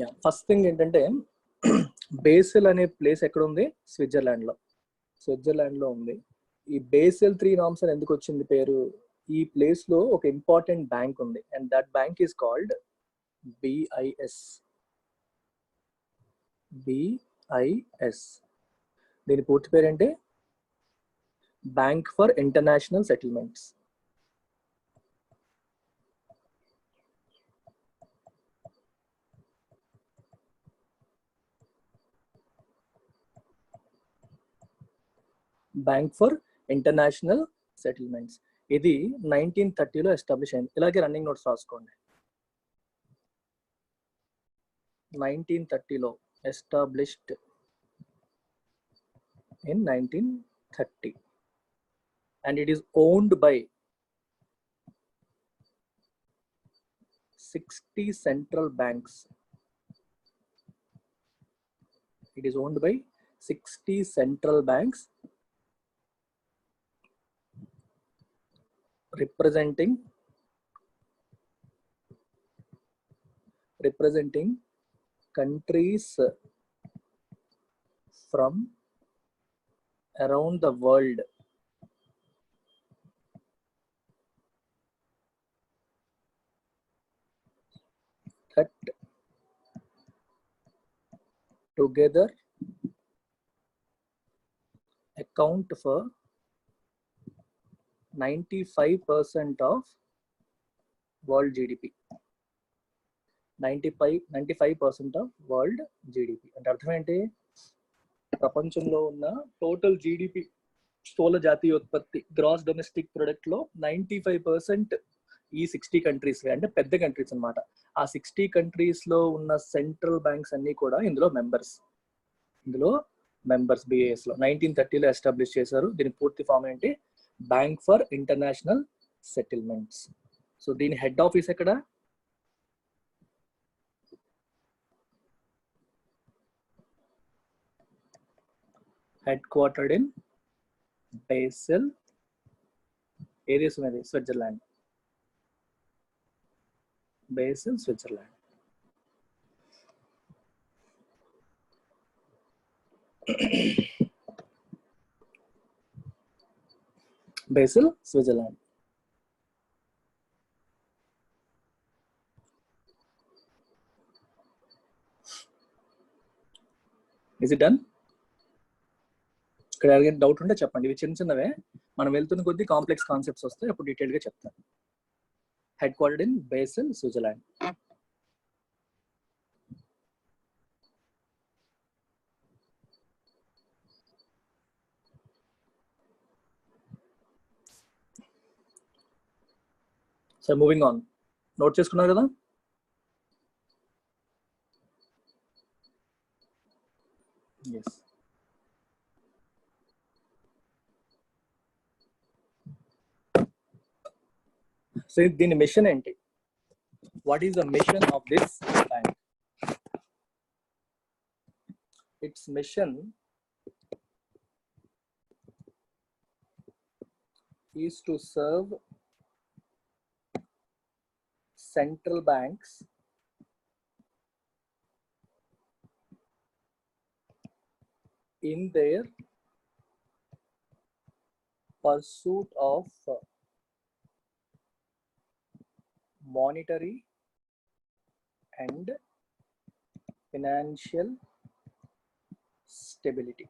Yeah first thing ఏంటంటే basil అనే place ఎక్కడ ఉంది? స్విట్జర్లాండ్ లో ఉంది. ఈ బేసిల్ 3 నార్మ్స్ అని ఎందుకు వచ్చింది పేరు? ఈ ప్లేస్ లో ఒక ఇంపార్టెంట్ బ్యాంక్ ఉంది and that bank is called BIS. దీని పూర్తి పేరేంటి? Bank for international settlements. Bank for international settlements. ఇది 1930లో ఎస్టాబ్లిష్ అయింది. ఇలాగే రన్నింగ్ నోట్స్ రాసుకోండి. 1930లో established in 1930 and it is owned by 60 central banks. It is owned by 60 central banks representing countries from around the world. That together account for 95% of world GDP. 95% of world GDP. అంటే అర్థం ఏంటి? ప్రపంచంలో ఉన్న total GDP, స్థూల జాతీయోత్పత్తి, gross domestic product లో 95% ఈ 60 countries, అంటే పెద్ద కంట్రీస్ అన్నమాట. ఆ 60 కంట్రీస్ లో ఉన్న సెంట్రల్ బ్యాంక్స్ అన్ని కూడా ఇందులో మెంబర్స్. బిఏఎస్ లో 1930లో ఎస్టాబ్లిష్ చేశారు. దీని పూర్తి ఫామ్ ఏంటి? Bank for international settlements. So దీని హెడ్ ఆఫీస్ ఎక్కడ? headquartered in Basel. ఏ దేశం అది? Switzerland. Basil, Switzerland. Basil, Switzerland. Is it done? ఇక్కడ ఎవరికైనా డౌట్ ఉంటే చెప్పండి. ఇవి చిన్నవే, మనం వెళ్తున్న కొద్దీ కాంప్లెక్స్ కాన్సెప్ట్స్ వస్తాయి, అప్పుడు డీటెయిల్ గా చెప్తాను. Headquartered in Basel, Switzerland. So moving on. Note చేసుకున్నారు కదా? ఎస్. సో దీని మిషన్ ఏంటి? What is the mission of this bank? Its mission is to serve central banks in their pursuit of monetary and financial stability.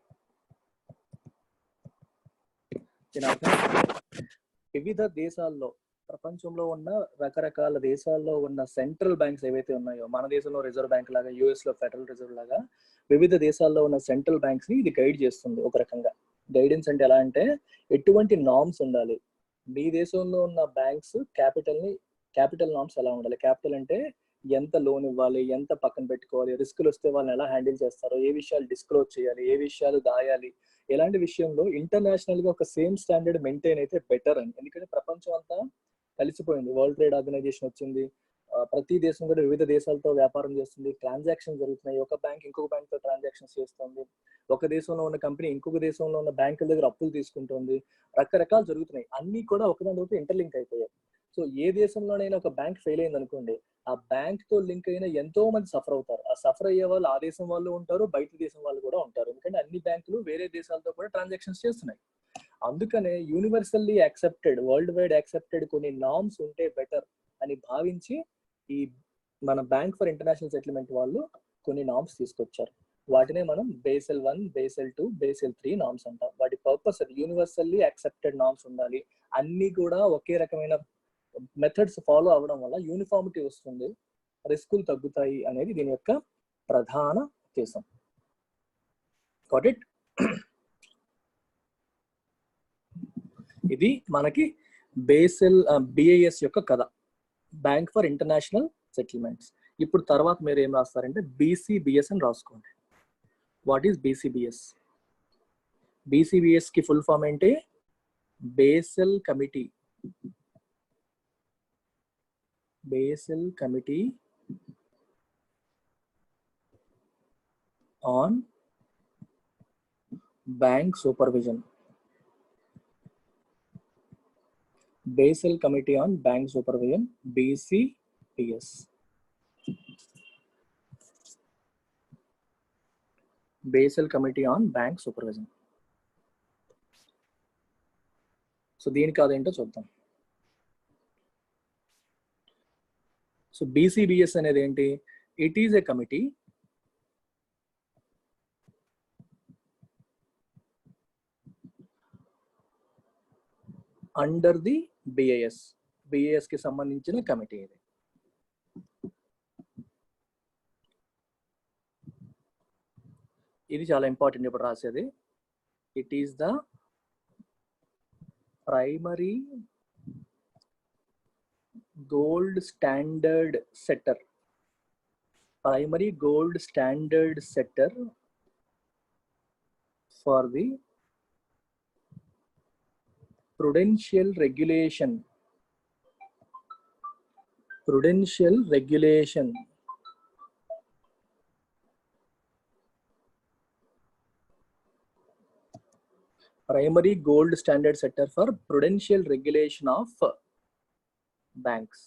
వివిధ దేశాల్లో, ప్రపంచంలో ఉన్న రకరకాల దేశాల్లో ఉన్న సెంట్రల్ బ్యాంక్స్ ఏవైతే ఉన్నాయో, మన దేశంలో రిజర్వ్ బ్యాంక్ లాగా, యుఎస్ లో ఫెడరల్ రిజర్వ్ లాగా వివిధ దేశాల్లో ఉన్న సెంట్రల్ బ్యాంక్స్ ని ఇది గైడ్ చేస్తుంది. ఒక రకంగా గైడెన్స్ అంటే ఎలా అంటే, ఎటువంటి నార్మ్స్ ఉండాలి, మీ దేశంలో ఉన్న బ్యాంక్స్ క్యాపిటల్ నార్మ్స్ ఎలా ఉండాలి, క్యాపిటల్ అంటే ఎంత లోన్ ఇవ్వాలి, ఎంత పక్కన పెట్టుకోవాలి, రిస్కులు వస్తే వాళ్ళని ఎలా హ్యాండిల్ చేస్తారో, ఏ విషయాలు డిస్క్లోజ్ చేయాలి, ఏ విషయాలు దాయాలి, ఎలాంటి విషయంలో ఇంటర్నేషనల్ గా ఒక సేమ్ స్టాండర్డ్ మెయింటైన్ అయితే బెటర్ అని. ఎందుకంటే ప్రపంచం అంతా కలిసిపోయింది, వరల్డ్ ట్రేడ్ ఆర్గనైజేషన్ వచ్చింది, ప్రతి దేశం కూడా వివిధ దేశాలతో వ్యాపారం చేస్తుంది, ట్రాన్సాక్షన్ జరుగుతున్నాయి, ఒక బ్యాంక్ ఇంకొక బ్యాంక్ తో ట్రాన్సాక్షన్స్ చేస్తుంది, ఒక దేశంలో ఉన్న కంపెనీ ఇంకొక దేశంలో ఉన్న బ్యాంకుల దగ్గర అప్పులు తీసుకుంటుంది, రకరకాలు జరుగుతున్నాయి, అన్ని కూడా ఒకదాని ఒకటి ఇంటర్లింక్ అయిపోయాయి. సో సో ఏ దేశంలోనైనా ఒక బ్యాంక్ ఫెయిల్ అయింది అనుకోండి, ఆ బ్యాంక్ తో లింక్ అయిన ఎంతో మంది సఫర్ అవుతారు. ఆ సఫర్ అయ్యే వాళ్ళు ఆ దేశం వాళ్ళు ఉంటారు, బయట దేశం వాళ్ళు కూడా ఉంటారు. ఎందుకంటే అన్ని బ్యాంకులు వేరే దేశాలతో కూడా ట్రాన్సాక్షన్స్ చేస్తున్నాయి. అందుకనే universally accepted, world wide accepted కొన్ని నార్మ్స్ ఉంటే బెటర్ అని భావించి ఈ మన బ్యాంక్ ఫర్ ఇంటర్నేషనల్ సెటిల్మెంట్ వాళ్ళు కొన్ని నార్మ్స్ తీసుకొచ్చారు. వాటినే మనం బేసెల్ 1, బేసెల్ 2, బేసెల్ 3 నార్మ్స్ అంటాం. వాటి పర్పస్ అది యూనివర్సల్లీ యాక్సెప్టెడ్ నార్మ్స్ ఉండాలి, అన్ని కూడా ఒకే రకమైన మెథడ్స్ ఫాలో అవ్వడం వల్ల యూనిఫార్మిటీ వస్తుంది, రిస్కులు తగ్గుతాయి అనేది దీని యొక్క ప్రధాన ఉద్దేశం. Got it? ఇది మనకి బేసెల్ బిఐఎస్ యొక్క కథ, బ్యాంక్ ఫర్ ఇంటర్నేషనల్ సెటిల్మెంట్స్. ఇప్పుడు తర్వాత మీరు ఏం రాస్తారంటే బీసీబీఎస్ అని రాసుకోండి. What is బీసీబీఎస్? బీసీబీఎస్ కి ఫుల్ ఫామ్ ఏంటి? Basel committee. Basel committee on bank supervision. Basel Committee on Bank Supervision, BCBS. Basel Committee on Bank Supervision. So దీనికి అదేంటో చూద్దాం. సో BCBS అనేది ఏంటి? It is a committee under the BIS. BIS కి సంబంధించిన committee ఇది. ఇది చాలా ఇంపార్టెంట్ ఇప్పుడు రాసేది. It is the primary gold standard setter. Primary gold standard setter for the prudential regulation. Prudential regulation primary gold standard setter for prudential regulation of banks.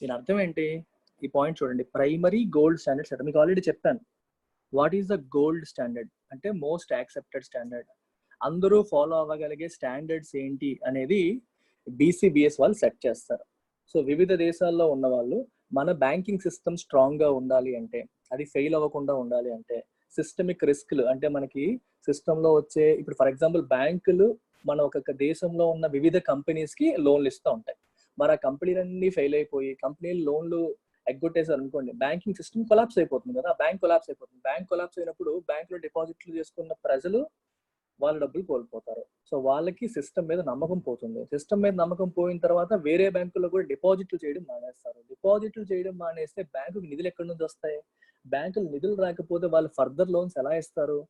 దీని అర్థం ఏంటి? ఈ పాయింట్ చూడండి, ప్రైమరీ గోల్డ్ స్టాండర్డ్ సెట్టర్. మీకు already చెప్పాను what is the gold standard అంటే most accepted standard. అందరూ follow అవ్వగలిగే standards ఏంటి అనేది బీసీబీఎస్ వాళ్ళు సెట్ చేస్తారు. సో వివిధ దేశాల్లో ఉన్న వాళ్ళు మన బ్యాంకింగ్ సిస్టమ్ స్ట్రాంగ్ గా ఉండాలి అంటే, అది ఫెయిల్ అవ్వకుండా ఉండాలి అంటే, సిస్టమిక్ రిస్క్లు అంటే మనకి సిస్టంలో వచ్చే, ఇప్పుడు ఫర్ ఎగ్జాంపుల్ బ్యాంకులు మన ఒక దేశంలో ఉన్న వివిధ కంపెనీస్ కి లోన్లు ఇస్తూ ఉంటాయి. మరి ఆ కంపెనీలన్నీ ఫెయిల్ అయిపోయి కంపెనీలు లోన్లు ఎగ్గొట్టేసారు అనుకోండి, బ్యాంకింగ్ సిస్టమ్ కొలాప్స్ అయిపోతుంది కదా. బ్యాంక్ కొలాప్స్ అయిపోతుంది. బ్యాంక్ కొలాప్స్ అయినప్పుడు బ్యాంక్ లో డిపాజిట్లు చేసుకున్న ప్రజలు వాళ్ళ డబ్బులు కోల్పోతారు. సో వాళ్ళకి సిస్టమ్ మీద నమ్మకం పోతుంది. సిస్టమ్ మీద నమ్మకం పోయిన తర్వాత వేరే బ్యాంకుల్లో కూడా డిపాజిట్లు చేయడం మానేస్తారు. డిపాజిట్లు చేయడం మానేస్తే బ్యాంకుకి నిధులు ఎక్కడి నుంచి వస్తాయి? బ్యాంకులు నిధులు రాకపోతే వాళ్ళు ఫర్దర్ లోన్స్ ఎలా ఇస్తారు?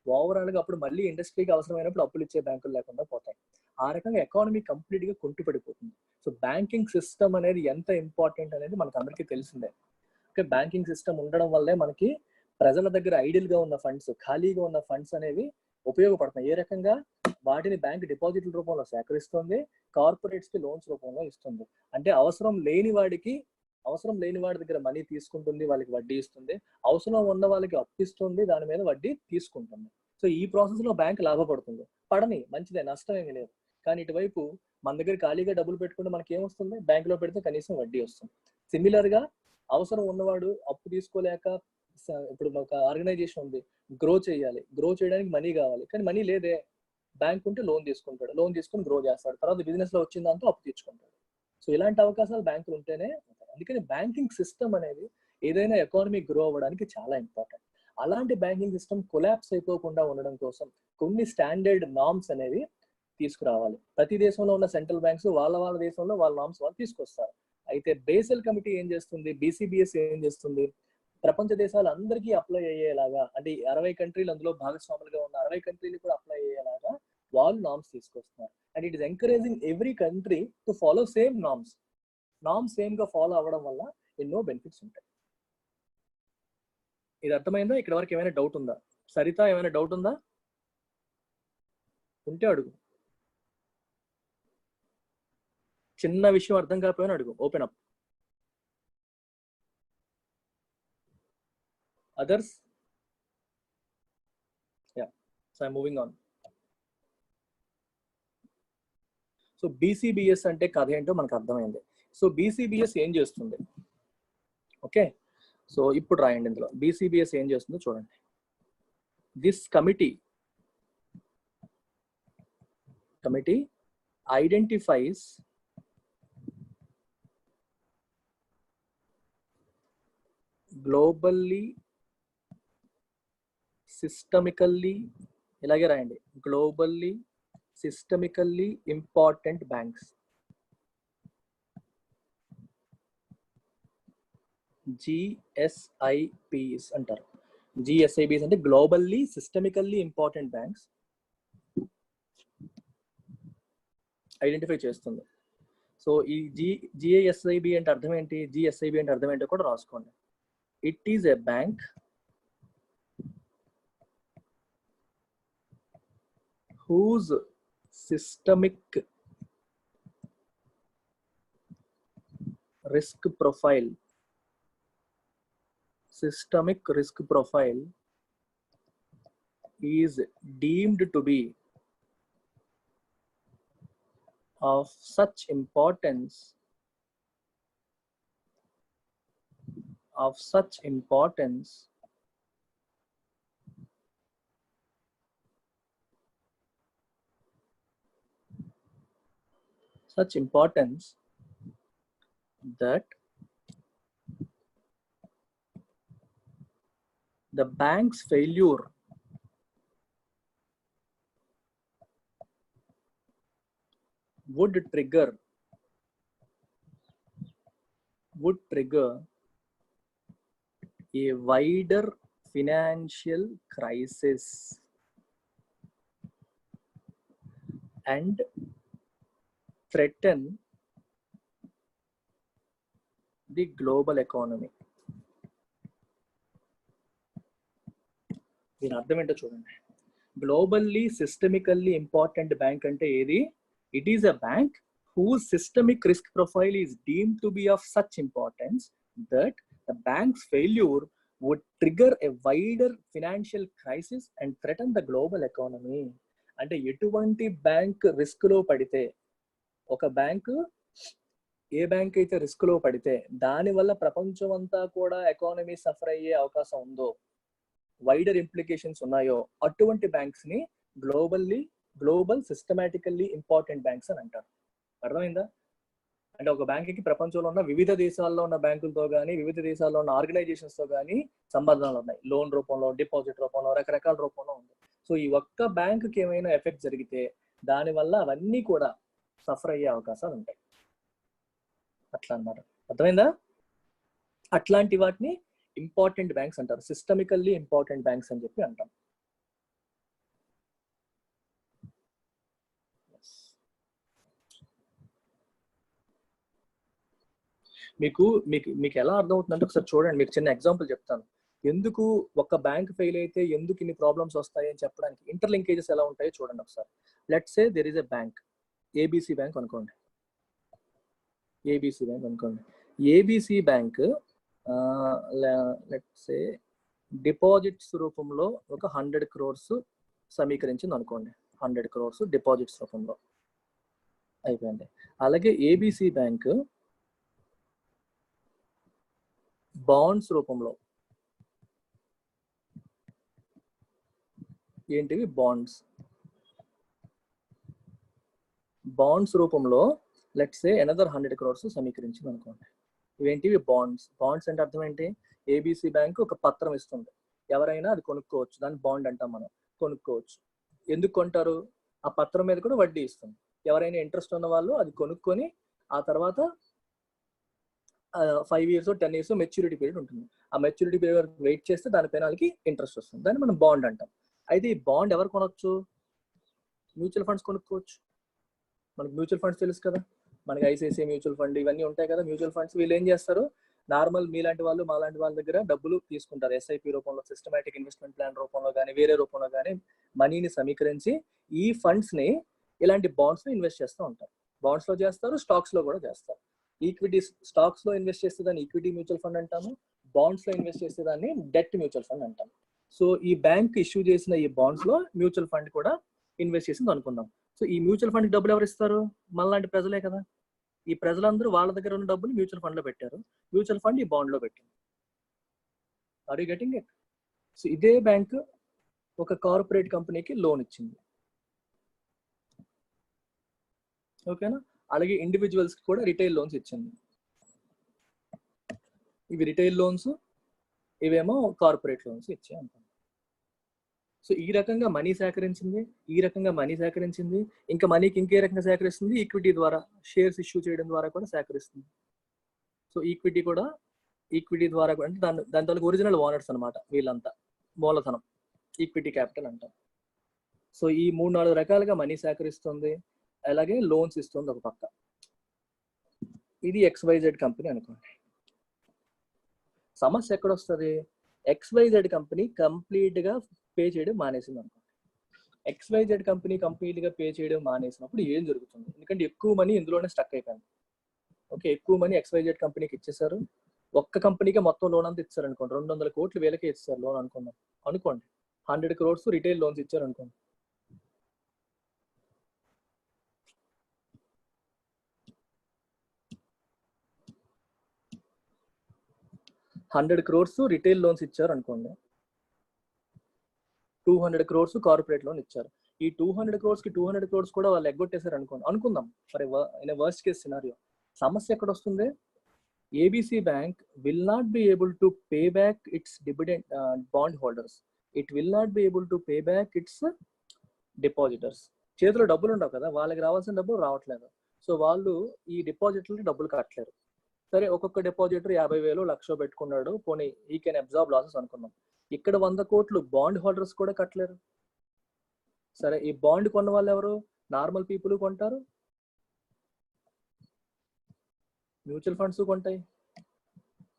ఓవరాల్ గా అప్పుడు మళ్ళీ ఇండస్ట్రీకి అవసరమైనప్పుడు అప్పులు ఇచ్చే బ్యాంకులు లేకుండా పోతాయి. ఆ రకంగా ఎకానమీ కంప్లీట్ గా కుంటుపడిపోతుంది. సో బ్యాంకింగ్ సిస్టమ్ అనేది ఎంత ఇంపార్టెంట్ అనేది మనకు అందరికీ తెలిసిందే. ఓకే, బ్యాంకింగ్ సిస్టమ్ ఉండడం వల్లే మనకి ప్రజల దగ్గర ఐడిల్ గా ఉన్న ఫండ్స్, ఖాళీగా ఉన్న ఫండ్స్ అనేవి ఉపయోగపడుతున్నాయి. ఏ రకంగా? వాటిని బ్యాంక్ డిపాజిట్ల రూపంలో సేకరిస్తుంది, కార్పొరేట్స్ కి లోన్స్ రూపంలో ఇస్తుంది. అంటే అవసరం లేని వాడి దగ్గర మనీ తీసుకుంటుంది, వాళ్ళకి వడ్డీ ఇస్తుంది. అవసరం ఉన్న వాళ్ళకి అప్పిస్తుంది, దాని మీద వడ్డీ తీసుకుంటుంది. సో ఈ ప్రాసెస్ లో బ్యాంక్ లాభపడుతుంది. పడని మంచిదే, నష్టం ఏమీ లేదు. కానీ ఇటువైపు మన దగ్గర ఖాళీగా డబ్బులు పెట్టుకుంటే మనకి ఏమొస్తుంది? బ్యాంకులో పెడితే కనీసం వడ్డీ వస్తుంది. సిమిలర్ గా అవసరం ఉన్నవాడు అప్పు తీసుకోలేక, ఇప్పుడు ఒక ఆర్గనైజేషన్ ఉంది, గ్రో చేయడానికి మనీ కావాలి, కానీ మనీ లేదే. బ్యాంక్ ఉంటే లోన్ తీసుకుంటాడు, లోన్ తీసుకుని గ్రో చేస్తాడు, తర్వాత బిజినెస్ లో వచ్చిన దాంతో అప్పు తీర్చుకుంటాడు. సో ఇలాంటి అవకాశాలు బ్యాంకులు ఉంటేనే ఉంటాయి. అందుకని బ్యాంకింగ్ సిస్టమ్ అనేది ఏదైనా ఎకానమీ గ్రో అవ్వడానికి చాలా ఇంపార్టెంట్. అలాంటి బ్యాంకింగ్ సిస్టమ్ కొలాప్స్ అయిపోకుండా ఉండడం కోసం కొన్ని స్టాండర్డ్ నార్మ్స్ అనేవి తీసుకురావాలి. ప్రతి దేశంలో ఉన్న సెంట్రల్ బ్యాంక్స్ వాళ్ళ దేశంలో వాళ్ళ నార్మ్స్ వాళ్ళు తీసుకొస్తారు. అయితే బేసెల్ కమిటీ ఏం చేస్తుంది? బీసీబీఎస్ ఏం చేస్తుంది? ప్రపంచ దేశాలు అందరికీ అప్లై అయ్యేలాగా, అంటే 60 కంట్రీలు అందులో భాగస్వాములుగా ఉన్న 60 కంట్రీలు కూడా అప్లై అయ్యేలాగా వాళ్ళు నార్మ్స్ తీసుకొస్తున్నారు. And it is encouraging every country to follow same norms. Norms same గా ఫాలో అవ్వడం వల్ల ఎన్నో బెనిఫిట్స్ ఉంటాయి. ఇది అర్థమైందా? ఇక్కడ వరకు ఏమైనా డౌట్ ఉందా? సరిత, ఏమైనా డౌట్ ఉందా? ఉంటే అడుగు. చిన్న విషయం అర్థం కాకపోయినా అడుగు. Open up. Others? Yeah. So I'm moving on. So BCBS అంటే కథ ఏంటో మనకు అర్థమైంది. సో బీసీబీఎస్ ఏం చేస్తుంది? ఓకే, సో ఇప్పుడు రాయండి ఇందులో బీసీబీఎస్ ఏం చేస్తుందో చూడండి. దిస్ కమిటీ ఐడెంటిఫైస్ గ్లోబల్లీ సిస్టమికల్లీ, ఇలాగే రాయండి, గ్లోబల్లీ సిస్టమికల్లీ ఇంపార్టెంట్ బ్యాంక్స్, జిఎస్ఐబిస్ అంటారు. జిఎస్ఐబిస్ అంటే globally systemically important banks identify చేస్తుంది. సో ఈ జిఎస్ఐబి అంటే అర్థం ఏంటి, జిఎస్ఐబి అంటే అర్థం ఏంటో కూడా రాసుకోండి. It is a bank whose systemic risk profile is deemed to be of such importance that the bank's failure would trigger a wider financial crisis and threaten the global economy. దీని అర్థం ఏంటో చూడండి. గ్లోబల్లీ సిస్టమికల్లీ ఇంపార్టెంట్ బ్యాంక్ అంటే ఏది? It is a bank whose systemic risk profile is deemed to be of such importance that the bank's failure would trigger a wider financial crisis and threaten the global economy. అంటే ఎటువంటి bank risk లో పడితే, ఒక bank ఏ bank అయితే risk లో పడితే దానివల్ల ప్రపంచం అంతా కూడా ఎకానమీ సఫర్ అయ్యే అవకాశం ఉందో, వైడర్ ఇంప్లికేషన్స్ ఉన్నాయో, అటువంటి బ్యాంక్స్ ని గ్లోబల్ సిస్టమాటికల్లీ ఇంపార్టెంట్ బ్యాంక్స్ అని అంటారు. అర్థమైందా? అంటే ఒక బ్యాంక్కి ప్రపంచంలో ఉన్న వివిధ దేశాల్లో ఉన్న బ్యాంకులతో కానీ వివిధ దేశాల్లో ఉన్న ఆర్గనైజేషన్స్ తో కానీ సంబంధాలు ఉన్నాయి. లోన్ రూపంలో, డిపాజిట్ రూపంలో, రకరకాల రూపంలో ఉంది. సో ఈ ఒక్క బ్యాంకుకి ఏమైనా ఎఫెక్ట్ జరిగితే దానివల్ల అవన్నీ కూడా సఫర్ అయ్యే అవకాశాలు ఉంటాయి. అట్లా అన్నమాట. అర్థమైందా? అట్లాంటి వాటిని ఇంపార్టెంట్ బ్యాంక్స్ అంటారు, సిస్టమికల్లీ ఇంపార్టెంట్ బ్యాంక్స్ అని చెప్పి అంటాం. మీకు ఎలా అర్థమవుతుందంటే ఒకసారి చూడండి. మీకు చిన్న ఎగ్జాంపుల్ చెప్తాను. ఎందుకు ఒక బ్యాంక్ ఫెయిల్ అయితే ఎందుకు ఇన్ని ప్రాబ్లమ్స్ వస్తాయి అని చెప్పడానికి ఇంటర్లింకేజెస్ ఎలా ఉంటాయో చూడండి ఒకసారి. Let's say there is a bank, ABC bank అనుకోండి. ABC bank let's say deposits రూపంలో ఒక 100 crores సమీకరించింది అనుకోండి. 100 crores డిపాజిట్స్ రూపంలో అయిపోయింది. అలాగే ఏబిసి బ్యాంక్ బాండ్స్ రూపంలో, ఏంటివి బాండ్స్ రూపంలో లెట్స్ సే అనదర్ 100 crores సమీకరించింది అనుకోండి. ఇవేంటివి? బాండ్స్ అంటే అర్థం ఏంటి? ఏబిసి బ్యాంక్ ఒక పత్రం ఇస్తుంది, ఎవరైనా అది కొనుక్కోవచ్చు, దాన్ని బాండ్ అంటాం మనం. కొనుక్కోవచ్చు. ఎందుకు కొంటారు? ఆ పత్రం మీద కూడా వడ్డీ ఇస్తుంది. ఎవరైనా ఇంట్రెస్ట్ ఉన్న వాళ్ళు అది కొనుక్కొని ఆ తర్వాత 5 years 10 years మెచ్యూరిటీ పీరియడ్ ఉంటుంది. ఆ మెచ్యూరిటీ పీరియడ్ వరకు వెయిట్ చేస్తే దానిపైన వాళ్ళకి ఇంట్రెస్ట్ వస్తుంది. దాన్ని మనం బాండ్ అంటాం. అయితే ఈ బాండ్ ఎవరు కొనొచ్చు? మ్యూచువల్ ఫండ్స్ కొనుక్కోవచ్చు. మనకి మ్యూచువల్ ఫండ్స్ తెలుసు కదా, మనకి ఐసిఐసిఐ మ్యూచువల్ ఫండ్ ఇవన్నీ ఉంటాయి కదా. మ్యూచువల్ ఫండ్స్ వీళ్ళు ఏం చేస్తారు? నార్మల్ మీలాంటి వాళ్ళు మాలాంటి వాళ్ళ దగ్గర డబ్బులు తీసుకుంటారు. ఎస్ఐపి రూపంలో, సిస్టమాటిక్ ఇన్వెస్ట్మెంట్ ప్లాన్ రూపంలో కానీ వేరే రూపంలో కానీ మనీని సమీకరించి ఈ ఫండ్స్ ని ఇలాంటి బాండ్స్ లో ఇన్వెస్ట్ చేస్తూ ఉంటారు. బాండ్స్ లో చేస్తారు, స్టాక్స్ లో కూడా చేస్తారు. ఈక్విటీ స్టాక్స్ లో ఇన్వెస్ట్ చేస్తే దాన్ని ఈక్విటీ మ్యూచువల్ ఫండ్ అంటాము, బాండ్స్ లో ఇన్వెస్ట్ చేస్తే దాన్ని డెట్ మ్యూచువల్ ఫండ్ అంటాం. సో ఈ బ్యాంక్ ఇష్యూ చేసిన ఈ బాండ్స్ లో మ్యూచువల్ ఫండ్ కూడా ఇన్వెస్ట్ చేసింది అనుకుందాం. సో ఈ మ్యూచువల్ ఫండ్ డబ్బులు ఎవరు ఇస్తారు? మనలాంటి ప్రజలే కదా. ఈ ప్రజలందరూ వాళ్ళ దగ్గర ఉన్న డబ్బులు మ్యూచువల్ ఫండ్ లో పెట్టారు, మ్యూచువల్ ఫండ్ ఈ బాండ్ లో పెట్టింది. Are you getting it? So ఇదే బ్యాంక్ ఒక కార్పొరేట్ కంపెనీకి లోన్ ఇచ్చింది, ఓకేనా. అలాగే ఇండివిజువల్స్ కి కూడా రిటైల్ లోన్స్ ఇచ్చింది. ఇవి రిటైల్ లోన్స్, ఇవేమో కార్పొరేట్ లోన్స్ ఇచ్చాయి అనుకోండి. సో ఈ రకంగా మనీ సేకరించింది, ఈ రకంగా మనీ సేకరించింది. ఇంకా మనీకి ఇంకే రకంగా సేకరిస్తుంది? ఈక్విటీ ద్వారా, షేర్స్ ఇష్యూ చేయడం ద్వారా కూడా సేకరిస్తుంది. సో ఈక్విటీ ద్వారా అంటే దాని తాలూకు ఒరిజినల్ ఓనర్స్ అనమాట వీళ్ళంతా, మూలధనం, ఈక్విటీ క్యాపిటల్ అంటాం. సో ఈ 3-4 రకాలుగా మనీ సేకరిస్తుంది, అలాగే లోన్స్ ఇస్తుంది ఒక పక్క. ఇది XYZ కంపెనీ అనుకోండి. సమస్య ఎక్కడ వస్తుంది? XYZ కంపెనీ కంప్లీట్ గా పే చేయడం మానేసింది అనుకోండి. XYZ కంపెనీ కంప్లీట్ గా పే చేయడం మానేసినప్పుడు ఏం జరుగుతుంది? ఎందుకంటే ఎక్కువ మనీ ఇందులోనే స్టక్ అయిపోయింది. ఓకే, ఎక్కువ మనీ XYZ కంపెనీకి ఇచ్చేసారు. ఒక్క కంపెనీకి మొత్తం లోన్ అంతా ఇచ్చారు అనుకోండి, 200 కోట్లు వీళ్ళకే ఇచ్చారు లోన్ అనుకోండి. 100 crores రిటైల్ లోన్స్ ఇచ్చారు అనుకోండి. రిటైల్ లోన్స్ ఇచ్చారు అనుకోండి, 200 crores కార్పొరేట్ లోన్ ఇచ్చారు. ఈ 200 crores కి 200 crores కూడా వాళ్ళు ఎగ్గొట్టేశారు అనుకుందాం for in worst case scenario. సమస్య ఎక్కడ వస్తుంది? ABC Bank will not be able to pay back its dividend bond holders. It will not be able to pay back its depositors. చేతిలో డబ్బులు ఉండవు కదా, వాళ్ళకి రావాల్సిన డబ్బులు రావట్లేదు. సో వాళ్ళు ఈ డిపాజిట్లకి డబ్బులు కట్టలేరు. సరే, ఒక్కొక్క డిపాజిటర్ 50,000 1,00,000 పెట్టుకున్నాడు, పోనీ ఈ కెన్ అబ్జార్బ్ లాసెస్ అనుకున్నాం. ఇక్కడ 100 కోట్లు బాండ్ హోల్డర్స్ కూడా కట్టలేరు. సరే, ఈ బాండ్ కొన్న వాళ్ళు ఎవరు? నార్మల్ పీపుల్ కొంటారు, మ్యూచువల్ ఫండ్స్ కొంటాయి.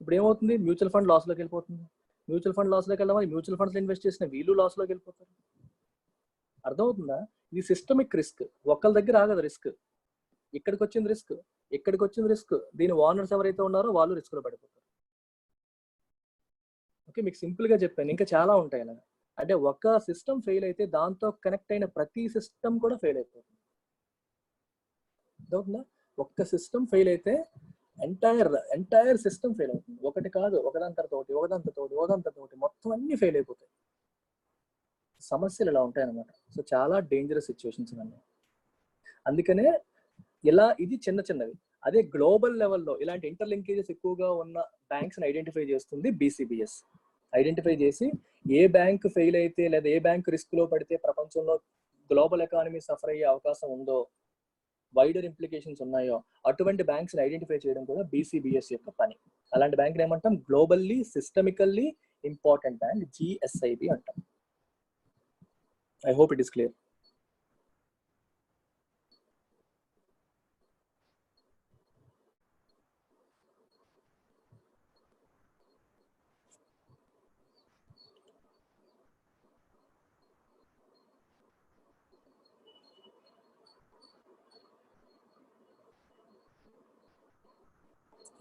ఇప్పుడు ఏమవుతుంది? మ్యూచువల్ ఫండ్ లాస్ లోకి వెళ్ళిపోతుంది. మ్యూచువల్ ఫండ్ లాస్ లోకి వెళ్ళమని మ్యూచువల్ ఫండ్స్ ఇన్వెస్ట్ చేసిన వీళ్ళు లాస్ లోకి వెళ్ళిపోతారు. అర్థమవుతుందా? ఇది సిస్టమిక్ రిస్క్, ఒకళ్ళ దగ్గర ఆగదు రిస్క్. ఇక్కడికి వచ్చింది రిస్క్, దీని ఓనర్స్ ఎవరైతే ఉన్నారో వాళ్ళు రిస్క్ లో పడిపోతారు. ఓకే, మీకు సింపుల్ గా చెప్పాను, ఇంకా చాలా ఉంటాయి అలా. అంటే ఒక సిస్టమ్ ఫెయిల్ అయితే దాంతో కనెక్ట్ అయిన ప్రతి సిస్టమ్ కూడా ఫెయిల్ అయిపోతుంది. అర్థమవుతుందా? ఒక్క సిస్టమ్ ఫెయిల్ అయితే ఎంటైర్ సిస్టమ్ ఫెయిల్ అవుతుంది. ఒకటి కాదు, ఒకదాంతోటి మొత్తం అన్ని ఫెయిల్ అయిపోతాయి. సమస్యలు ఇలా ఉంటాయి అన్నమాట. సో చాలా డేంజరస్ సిచ్యువేషన్స్ ఇవన్నీ. అందుకనే ఇలా ఇది చిన్నవి. అదే గ్లోబల్ లెవెల్లో ఇలాంటి ఇంటర్లింకేజెస్ ఎక్కువగా ఉన్న బ్యాంక్స్ ఐడెంటిఫై చేస్తుంది BCBS. ఐడెంటిఫై చేసి ఏ బ్యాంక్ ఫెయిల్ అయితే లేదా ఏ బ్యాంక్ రిస్క్ లో పడితే ప్రపంచంలో గ్లోబల్ ఎకానమీ సఫర్ అయ్యే అవకాశం ఉందో, వైడర్ ఇంప్లికేషన్స్ ఉన్నాయో అటువంటి బ్యాంక్స్ ఐడెంటిఫై చేయడం కూడా BCBS యొక్క పని. అలాంటి బ్యాంక్ ఏమంటాం? Globally systemically important bank, GSIB అంటాం. I hope it is clear.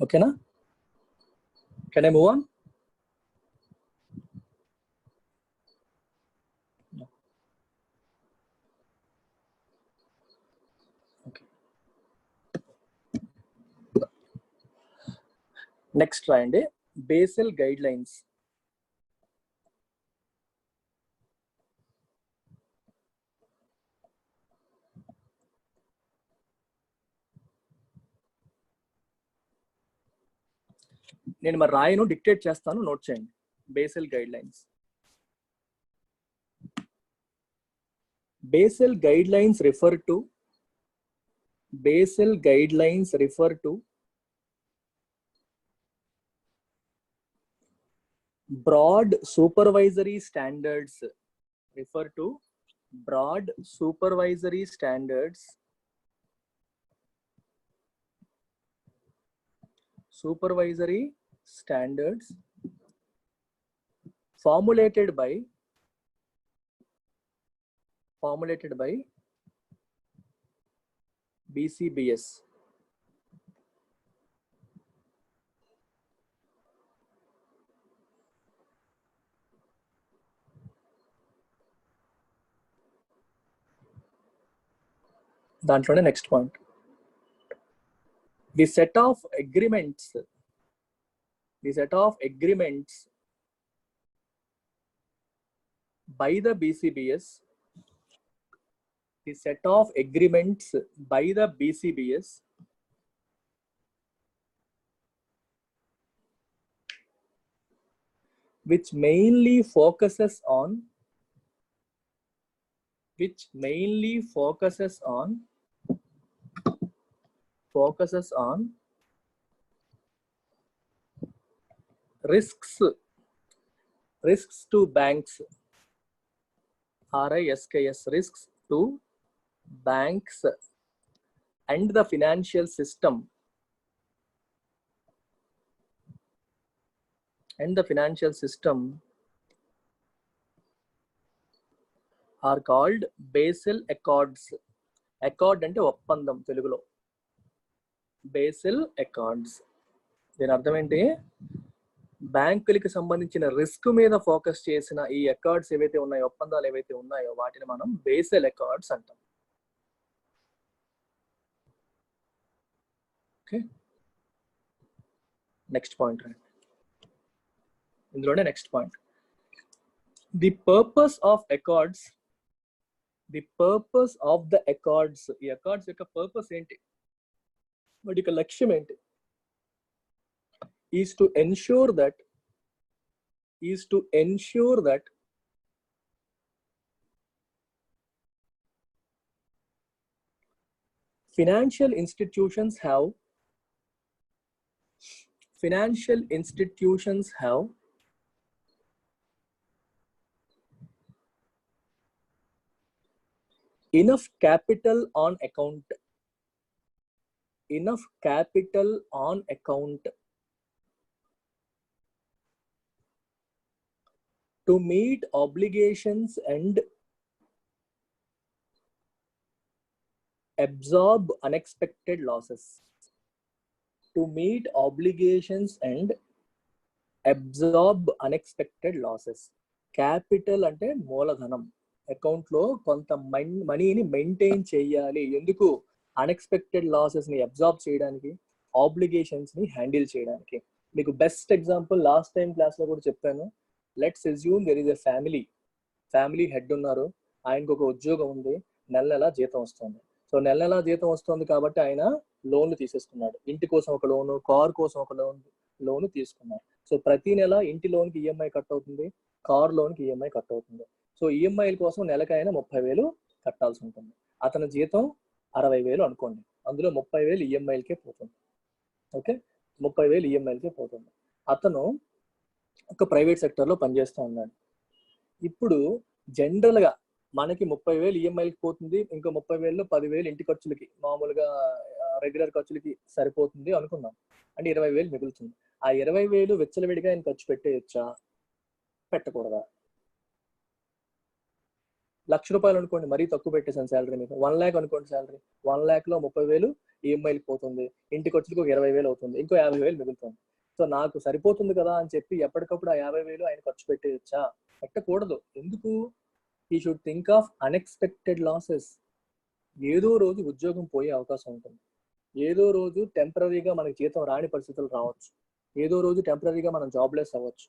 ఓకేనా? Can I move on? Next రాయండి, బేసెల్ గైడ్ లైన్స్. నేను మరి రాయను, డిక్టేట్ చేస్తాను, నోట్ చేయండి. Basel Basel guidelines refer to broad supervisory standards. Formulated by formulated by BCBS. దాంట్లోనే next point, the set of agreements by the BCBS, the set of agreements by the BCBS which mainly focuses on risks to banks, RISKS, risks to banks and the financial system are called Basel Accords. Accord అంటే ఒప్పందం తెలుగులో, basil Accords. దీని అర్థం ఏంటి? బ్యాంకులకి సంబంధించిన risk మీద focus చేసిన ఈ అకార్డ్స్ ఏవైతే ఉన్నాయో, ఒప్పందాలు ఏవైతే ఉన్నాయో, వాటిని మనం బేసిల్ అకార్డ్స్ అంటాం. ఓకే, నెక్స్ట్ పాయింట్ రండి. ఇందులోనే next point, the purpose of Accords, the purpose of the Accords. ఈ అకార్డ్స్ యొక్క పర్పస్ ఏంటి, వాటి యొక్క లక్ష్యం ఏంటి? is to ensure that financial institutions have enough capital on account to meet obligations and absorb unexpected losses. Capital అంటే మూలధనం. Account లో కొంత మనీని మెయింటైన్ చేయాలి. ఎందుకు? అన్ఎక్స్పెక్టెడ్ లాసెస్ ని అబ్జార్బ్ చేయడానికి, ఆబ్లిగేషన్స్ ని హ్యాండిల్ చేయడానికి. మీకు best example last time class లో కూడా చెప్పాను. Let's assume there is a family head ఉన్నారు, ఆయనకు ఒక ఉద్యోగం ఉంది, నెల నెలా జీతం వస్తుంది. సో నెల నెలా జీతం వస్తుంది కాబట్టి ఆయన లోన్లు తీసేసుకున్నాడు. ఇంటి కోసం ఒక లోను, కార్ కోసం ఒక లోను తీసుకున్నారు. సో ప్రతి నెల ఇంటి లోన్కి ఈఎంఐ కట్ అవుతుంది, కార్ లోన్కి ఈఎంఐ కట్ అవుతుంది. సో ఈఎంఐల కోసం నెలకి ఆయన 30,000 కట్టాల్సి ఉంటుంది. అతని జీతం 60,000 అనుకోండి, అందులో 30,000 ఈఎంఐలకే పోతుంది. ఓకే, 30,000 ఈఎంఐలకే పోతుంది. అతను ఒక ప్రైవేట్ సెక్టర్లో పనిచేస్తూ ఉన్నాడు. ఇప్పుడు జనరల్గా మనకి 30,000 ఈఎంఐలకి పోతుంది, ఇంకో 30,000లో 10,000 ఇంటి ఖర్చులకి, మామూలుగా రెగ్యులర్ ఖర్చులకి సరిపోతుంది అనుకుందాం. అంటే 20,000 మిగులుతుంది. ఆ 20,000 వెచ్చలవిడిగా ఆయన ఖర్చు పెట్టేయచ్చా, పెట్టకూడదా? 1,00,000 రూపాయలు అనుకోండి, మరీ తక్కువ పెట్టేసాను శాలరీ. మీకు 1 lakh అనుకోండి శాలరీ, 1 lakhలో 30,000 ఈఎంఐలకి పోతుంది, ఇంటి ఖర్చులకు 20,000 అవుతుంది, ఇంకో 50,000 మిగులుతుంది. సో నాకు సరిపోతుంది కదా అని చెప్పి ఎప్పటికప్పుడు ఆ 50,000 ఆయన ఖర్చు పెట్టేయచ్చా? పెట్టకూడదు. ఎందుకు? He should think of unexpected losses. ఏదో రోజు ఉద్యోగం పోయే అవకాశం ఉంటుంది, ఏదో రోజు టెంపరీగా మనకి జీతం రాని పరిస్థితులు రావచ్చు, ఏదో రోజు టెంపరీగా మనం జాబ్లెస్ అవ్వచ్చు,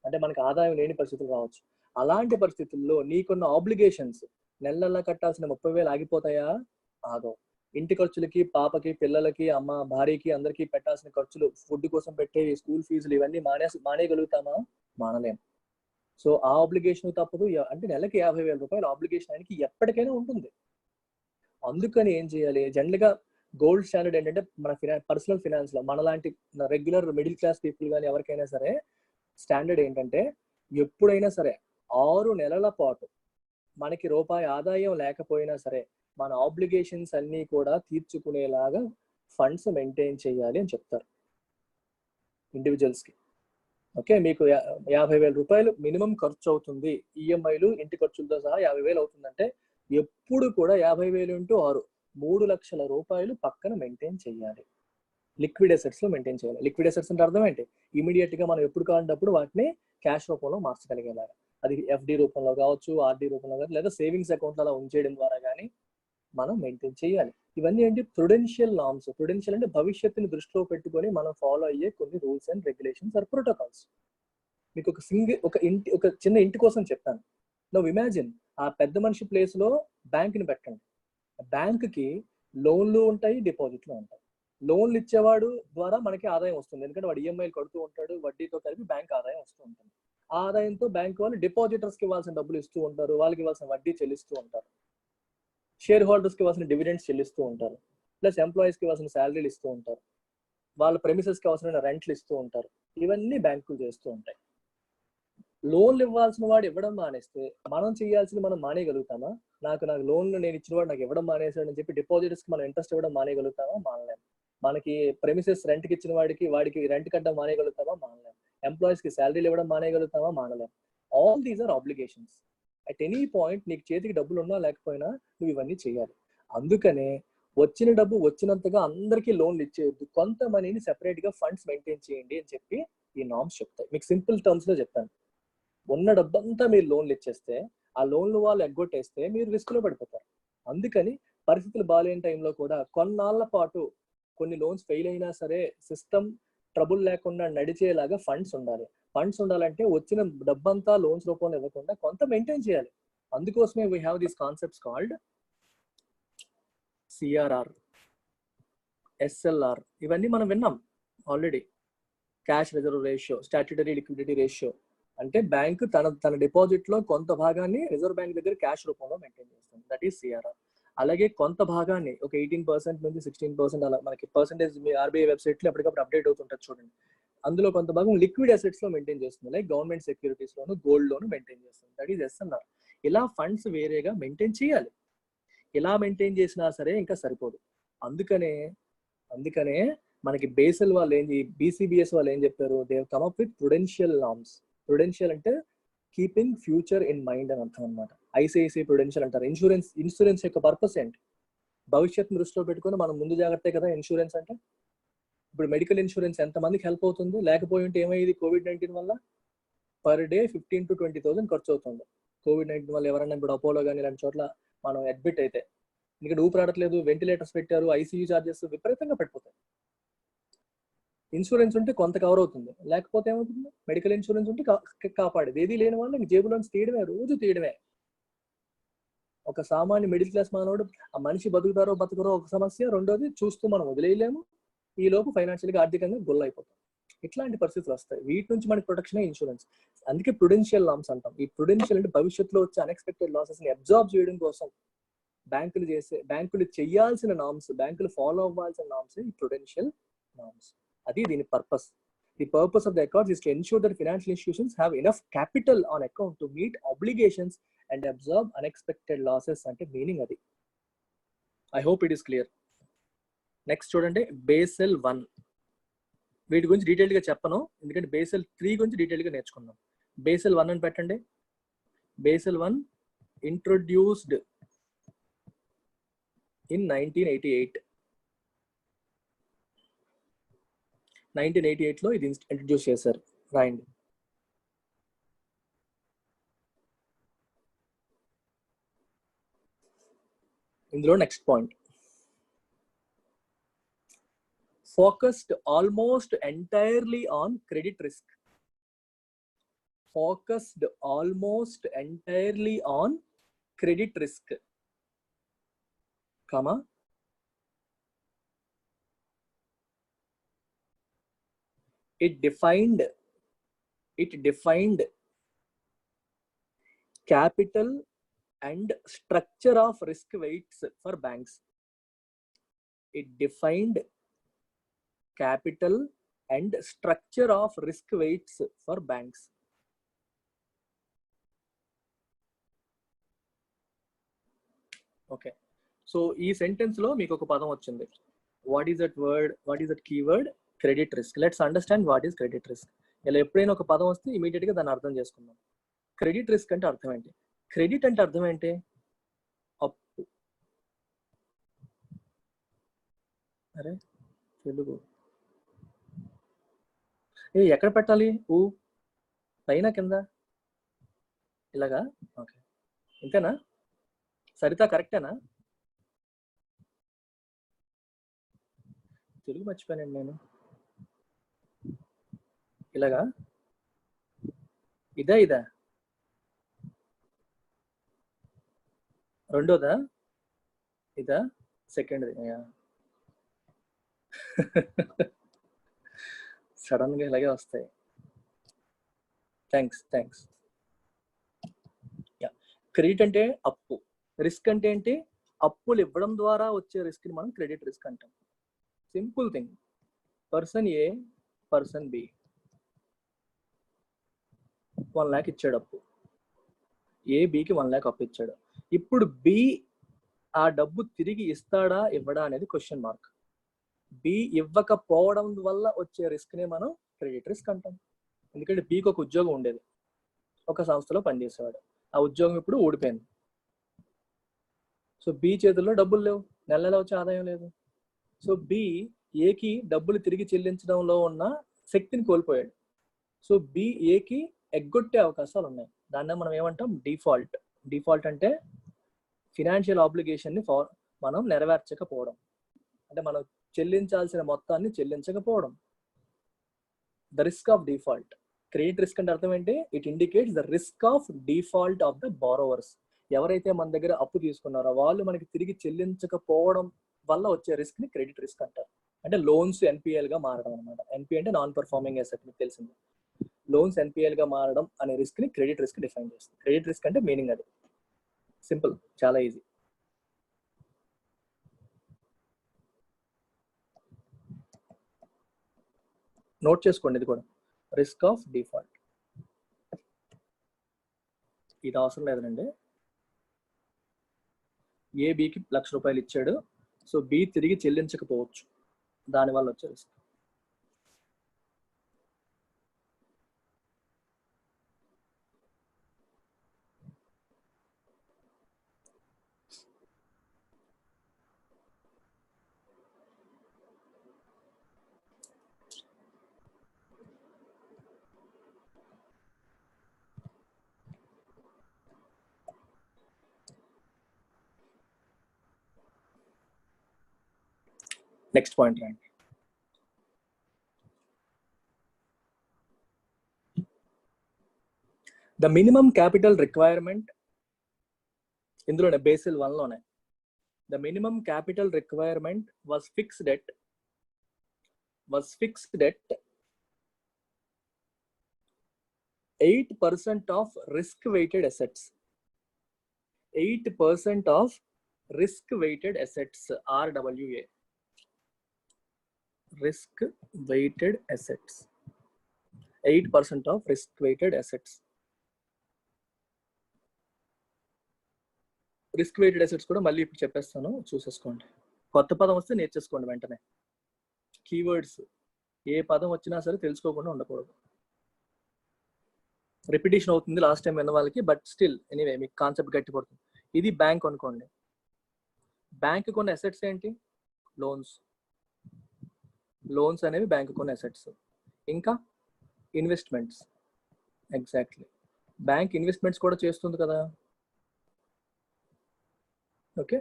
అంటే మనకి ఆదాయం లేని పరిస్థితులు రావచ్చు. అలాంటి పరిస్థితుల్లో నీకున్న ఆబ్లిగేషన్స్, నెల నెల కట్టాల్సిన 30,000 ఆగిపోతాయా? ఆగవు. ఇంటి ఖర్చులకి, పాపకి, పిల్లలకి, అమ్మ, భార్యకి, అందరికీ పెట్టాల్సిన ఖర్చులు, ఫుడ్ కోసం పెట్టే స్కూల్ ఫీజులు, ఇవన్నీ మానేయగలుగుతామా? మానలేం. సో ఆ ఆబ్లిగేషన్ తప్పదు. అంటే నెలకి 50,000 రూపాయలు ఆబ్లిగేషన్ ఆయనకి ఎప్పటికైనా ఉంటుంది. అందుకని ఏం చేయాలి? జనరల్గా గోల్డ్ స్టాండర్డ్ ఏంటంటే మన పర్సనల్ ఫినాన్స్ లో మనలాంటి రెగ్యులర్ మిడిల్ క్లాస్ పీపుల్ కానీ ఎవరికైనా సరే స్టాండర్డ్ ఏంటంటే, ఎప్పుడైనా సరే 6 నెలల పాటు మనకి రూపాయి ఆదాయం లేకపోయినా సరే మన ఆబ్లిగేషన్స్ అన్నీ కూడా తీర్చుకునేలాగా ఫండ్స్ మెయింటైన్ చేయాలి అని చెప్తారు ఇండివిజువల్స్కి. ఓకే, మీకు 50,000 రూపాయలు మినిమం ఖర్చు అవుతుంది, ఈఎంఐలు ఇంటి ఖర్చులతో సహా 50,000 అవుతుందంటే ఎప్పుడు కూడా 50,000 ఇంటూ 6 3 లక్షల రూపాయలు పక్కన మెయింటైన్ చేయాలి. లిక్విడ్ అసెట్స్ లో మెయింటైన్ చేయాలి. లిక్విడ్ అసెట్స్ అంటే అర్థం ఏంటి? ఇమీడియట్ గా మనం ఎప్పుడు కావాలంటప్పుడు వాటిని క్యాష్ రూపంలో మార్చగలిగేలాగా, అది ఎఫ్డి రూపంలో కావచ్చు, ఆర్డి రూపంలో కావచ్చు, లేదా సేవింగ్స్ అకౌంట్ అలా ఉంచేయడం ద్వారా కానీ మనం మెయింటైన్ చేయాలి. ఇవన్నీ ఏంటి? Prudential norms. ప్రుడెన్షియల్ అంటే భవిష్యత్తుని దృష్టిలో పెట్టుకొని మనం ఫాలో అయ్యే కొన్ని rules and regulations or protocols. మీకు ఒక చిన్న ఇంటి కోసం చెప్తాను. నౌ ఇమాజిన్, ఆ పెద్ద మనిషి ప్లేస్ లో బ్యాంక్ ని పెట్టండి. బ్యాంక్ కి లోన్లు ఉంటాయి, డిపాజిట్లు ఉంటాయి. లోన్లు ఇచ్చేవాడు ద్వారా మనకి ఆదాయం వస్తుంది, ఎందుకంటే వాడు ఈఎంఐలు కడుతూ ఉంటాడు, వడ్డీతో కలిపి బ్యాంక్ ఆదాయం వస్తూ ఉంటుంది. ఆ ఆదాయంతో బ్యాంక్ వాళ్ళు డిపాజిటర్స్ కి ఇవ్వాల్సిన డబ్బులు ఇస్తూ ఉంటారు, వాళ్ళకి ఇవ్వాల్సిన వడ్డీ చెల్లిస్తూ ఉంటారు, షేర్ హోల్డర్స్ కి ఇవ్వాల్సిన డివిడెండ్స్ చెల్లిస్తూ ఉంటారు, ప్లస్ ఎంప్లాయీస్ కి ఇవ్వాల్సిన శాలరీలు ఇస్తూ ఉంటారు, వాళ్ళ ప్రెమిసెస్ కి అవసరమైన రెంట్లు ఇస్తూ ఉంటారు. ఇవన్నీ బ్యాంకులు చేస్తూ ఉంటాయి. లోన్లు ఇవ్వాల్సిన వాడు ఇవ్వడం మానేస్తే మనం చేయాల్సింది మనం మానేయగలుగుతామా? నాకు లోన్లు నేను ఇచ్చిన వాడు నాకు ఇవ్వడం మానేసాడు అని చెప్పి డిపాజిటర్స్ కి మనం ఇంట్రెస్ట్ ఇవ్వడం మానేయగలుగుతామా? మానలేము. మనకి ప్రెమిసెస్ రెంట్ కి ఇచ్చిన వాడికి రెంట్ కట్టడం మానేయగలుగుతామా? మానలేము. ఎంప్లాయీస్ కి శాలరీలు ఇవ్వడం మానేయగలుగుతామా? మానలేము. All these are obligations. At any point నీకు చేతికి డబ్బులు ఉన్నా లేకపోయినా నువ్వు ఇవన్నీ చేయాలి. అందుకనే వచ్చిన డబ్బు వచ్చినంతగా అందరికీ లోన్లు ఇచ్చేయద్దు, కొంత మనీని సెపరేట్ గా ఫండ్స్ మెయింటైన్ చేయండి అని చెప్పి ఈ నామ్స్ చెప్తాయి. మీకు సింపుల్ టర్మ్స్ లో చెప్తాను. ఉన్న డబ్బంతా మీరు లోన్లు ఇచ్చేస్తే, ఆ లోన్లు వాళ్ళు ఎగ్గొట్టేస్తే మీరు రిస్క్ లో పడిపోతారు. అందుకని పరిస్థితులు బాగాలేని టైంలో కూడా కొన్నాళ్ల పాటు కొన్ని లోన్స్ ఫెయిల్ అయినా సరే సిస్టమ్ ట్రబుల్ లేకుండా నడిచేలాగా ఫండ్స్ ఉండాలి. ఫండ్స్ ఉండాలంటే వచ్చిన డబ్బంతా లోన్స్ రూపంలో ఇవ్వకుండా కొంత మెయింటైన్ చేయాలి. అందుకోసమే we have these concepts called CRR, SLR. ఇవన్నీ మనం విన్నాం already. Cash reserve ratio, statutory liquidity ratio అంటే బ్యాంక్ తన డిపాజిట్ లో కొంత భాగాన్ని రిజర్వ్ బ్యాంక్ దగ్గర క్యాష్ రూపంలో మెయింటైన్ చేస్తుంది, దట్ ఈస్ సిఆర్ఆర్. అలాగే కొంత భాగాన్ని ఒక 18% నుంచి 16% అలా మనకి పర్సెంటేజ్ మీ ఆర్బీఐ వెబ్సైట్ లో ఎప్పటికప్పుడు అప్డేట్ అవుతుంటుంది చూడండి. అందులో కొంత భాగం లిక్విడ్ అసెట్స్ లో మెయింటైన్ చేస్తుంది, లైక్ గవర్నమెంట్ సెక్యూరిటీస్ లోను, గోల్డ్ లోను మెయింటైన్ చేస్తుంది, దట్ ఈస్ ఎస్ఎల్ఆర్. ఇలా ఫండ్స్ వేరేగా మెయింటైన్ చేయాలి. ఇలా మెయింటైన్ చేసినా సరే ఇంకా సరిపోదు. అందుకనే మనకి బేసల్ వాళ్ళు బీసీబీఎస్ వాళ్ళు ఏం చెప్పారు? They have come up with Prudential norms. Prudential అంటే కీపింగ్ ఫ్యూచర్ ఇన్ మైండ్ అని అర్థం అనమాట. ఐసిఐసిఐ ప్రుడెన్షియల్ అంటారు. ఇన్సూరెన్స్ యొక్క పర్పస్ ఏంటి? భవిష్యత్తు దృష్టిలో పెట్టుకుని మనం ముందు జాగ్రత్తే కదా ఇన్సూరెన్స్ అంటే. ఇప్పుడు మెడికల్ ఇన్సూరెన్స్ ఎంతమందికి హెల్ప్ అవుతుంది? లేకపోయి ఉంటే ఏమైంది? COVID-19 వల్ల పర్ డే 15,000 to 20,000 ఖర్చు అవుతుంది. COVID-19 వల్ల ఎవరైనా ఇప్పుడు అపోలో కానీ ఇలాంటి చోట్ల మనం అడ్మిట్ అయితే, ఎందుకంటే ఊపిరాడట్లేదు, వెంటిలేటర్స్ పెట్టారు, ఐసీయూ చార్జెస్ విపరీతంగా పడిపోతాయి. ఇన్సూరెన్స్ ఉంటే కొంత కవర్ అవుతుంది, లేకపోతే ఏమవుతుంది? మెడికల్ ఇన్సూరెన్స్ ఉంటే కాపాడేది. ఏది లేని వాళ్ళు జేబులోంచి తీయడమే, రోజు తీయడమే. ఒక సామాన్య మిడిల్ క్లాస్ మానవుడు, ఆ మనిషి బతుకుతారో బతుకురో ఒక సమస్య, రెండోది చూస్తూ మనం వదిలేయలేము, ఈ లోపు ఫైనాన్షియల్గా ఆర్థికంగా గొల్లైపోతాం. ఇట్లాంటి పరిస్థితులు వస్తాయి. వీటి నుంచి మనకి ప్రొటెక్షన్ ఇన్సూరెన్స్. అందుకే ప్రుడెన్షియల్ నామ్స్ అంటాం. ఈ ప్రుడెన్షియల్ అంటే భవిష్యత్తులో వచ్చే అన్ఎక్స్పెక్టెడ్ లాసెస్ ని అబ్జార్బ్ చేయడం కోసం బ్యాంకులు చేయాల్సిన నామ్స్, బ్యాంకులు ఫాలో అవ్వాల్సిన నామ్స్ ఈ ప్రుడెన్షియల్ నామ్స్. అది దీని purpose. The purpose of the accords is to ensure that financial institutions have enough capital on account to meet obligations and absorb unexpected losses అంటే మీనింగ్ అది. I hope it is clear. Next చూడండి, Basel 1. వీటి గురించి detail గా చెప్పను, ఎందుకంటే Basel 3 గురించి detail గా నేర్చుకుందాం. బేసెల్ 1 అని పెట్టండి. Basel 1 introduced in 1988. 1988లో ఇది ఇంట్రడ్యూస్ చేశారు. రాయండి. ఇందులో next point, focused almost entirely on credit risk. Focused almost entirely on credit risk, comma it defined capital and structure of risk weights for banks. It defined capital and structure of risk weights for banks. Okay, so ఈ sentence లో మీకు ఒక పదం వచ్చింది. What is that word? What is that keyword? Credit risk. Let's understand what is credit risk. ఇలా ఎప్పుడైనా ఒక పదం వస్తే ఇమీడియట్ గా దాన్ని అర్థం చేసుకుందాం. క్రెడిట్ రిస్క్ అంటే అర్థం ఏంటి? క్రెడిట్ అంటే అర్థం ఏంటి? అ అరే తెలుగు ఎక్కడ పెట్టాలి? పైన కింద ఇలాగా? ఓకే, ఇంతేనా? సరితా కరెక్టేనా? తెలుగు మర్చిపోయానండి నేను. ఇలాగా? ఇదా రెండోదా? ఇదా సెకండ్ది? సడన్ గా ఇలాగే వస్తాయి. థ్యాంక్స్. క్రెడిట్ అంటే అప్పు, రిస్క్ అంటే ఏంటి? అప్పులు ఇవ్వడం ద్వారా వచ్చే రిస్క్ ని మనం క్రెడిట్ రిస్క్ అంటాం. Simple thing. పర్సన్ ఏ, పర్సన్ బి 1 lakh ఇచ్చాడు అప్పు. ఏ బికి 1 lakh అప్పు ఇచ్చాడు. ఇప్పుడు బి ఆ డబ్బు తిరిగి ఇస్తాడా ఇవ్వడా అనేది క్వశ్చన్ మార్క్. బి ఇవ్వకపోవడం వల్ల వచ్చే రిస్క్ నే మనం క్రెడిట్ రిస్క్ అంటాం. ఎందుకంటే బికి ఒక ఉద్యోగం ఉండేది, ఒక సంస్థలో పనిచేసేవాడు, ఆ ఉద్యోగం ఇప్పుడు ఊడిపోయింది. సో బి చేతుల్లో డబ్బులు లేవు, నెల వచ్చే ఆదాయం లేదు. సో బి ఏకి డబ్బులు తిరిగి చెల్లించడంలో ఉన్న శక్తిని కోల్పోయాడు. సో బి ఏకి ఎగ్గొట్టే అవకాశాలు ఉన్నాయి. దాన్ని మనం ఏమంటాం? డిఫాల్ట్. డిఫాల్ట్ అంటే ఫినాన్షియల్ ఆబ్లిగేషన్ ని మనం నెరవేర్చకపోవడం, అంటే మనం చెల్లించాల్సిన మొత్తాన్ని చెల్లించకపోవడం. The risk of default. Credit risk అంటే అర్థం ఏంటి? It indicates the risk of default of the borrowers. ఎవరైతే మన దగ్గర అప్పు తీసుకున్నారో వాళ్ళు మనకి తిరిగి చెల్లించకపోవడం వల్ల వచ్చే రిస్క్ ని క్రెడిట్ రిస్క్ అంటారు. అంటే లోన్స్ ఎన్పిఎల్ గా మారడం అనమాట. ఎన్పిఎల్ అంటే నాన్ పర్ఫార్మింగ్ అసెట్, మీకు తెలిసింది. లోన్స్ ఎన్పిఎల్ గా మారడం అనే రిస్క్ ని క్రెడిట్ రిస్క్ డిఫైన్ చేస్తుంది. క్రెడిట్ రిస్క్ అంటే మీనింగ్ అది. సింపుల్, చాలా ఈజీ. నోట్ చేసుకోండి ఇది కూడా. Risk of default. ఇది అవసరం లేదండి. ఏ బికి 1,00,000 రూపాయలు ఇచ్చాడు, సో బి తిరిగి చెల్లించకపోవచ్చు, దానివల్ల వచ్చే రిస్క్. నెక్స్ట్ పాయింట్ రండి. ద మినిమం క్యాపిటల్ రిక్వైర్మెంట్, ఇందులోనే బేసిల్ 1 లోనే, the minimum capital requirement was fixed at 8% of risk weighted assets. 8% of risk weighted assets, RWA. Risk weighted assets. 8% of risk weighted assets. Risk weighted assets కూడా మళ్ళీ ఇప్పుడు చెప్పేస్తాను, చూసేసుకోండి. కొత్త పదం వస్తే నేర్చేసుకోండి వెంటనే. కీవర్డ్స్ ఏ పదం వచ్చినా సరే తెలుసుకోకుండా ఉండకూడదు. రిపిటేషన్ అవుతుంది లాస్ట్ టైం విన్న వాళ్ళకి, బట్ స్టిల్ ఎనీవే మీకు కాన్సెప్ట్ గట్టి పడుతుంది. ఇది బ్యాంక్ అనుకోండి. బ్యాంక్ కొన్ని అసెట్స్ ఏంటి? లోన్స్ అనేవి బ్యాంక్ కొన్ని అసెట్స్. ఇంకా ఇన్వెస్ట్మెంట్స్. ఎగ్జాక్ట్లీ, బ్యాంక్ ఇన్వెస్ట్మెంట్స్ కూడా చేస్తుంది కదా. ఓకే,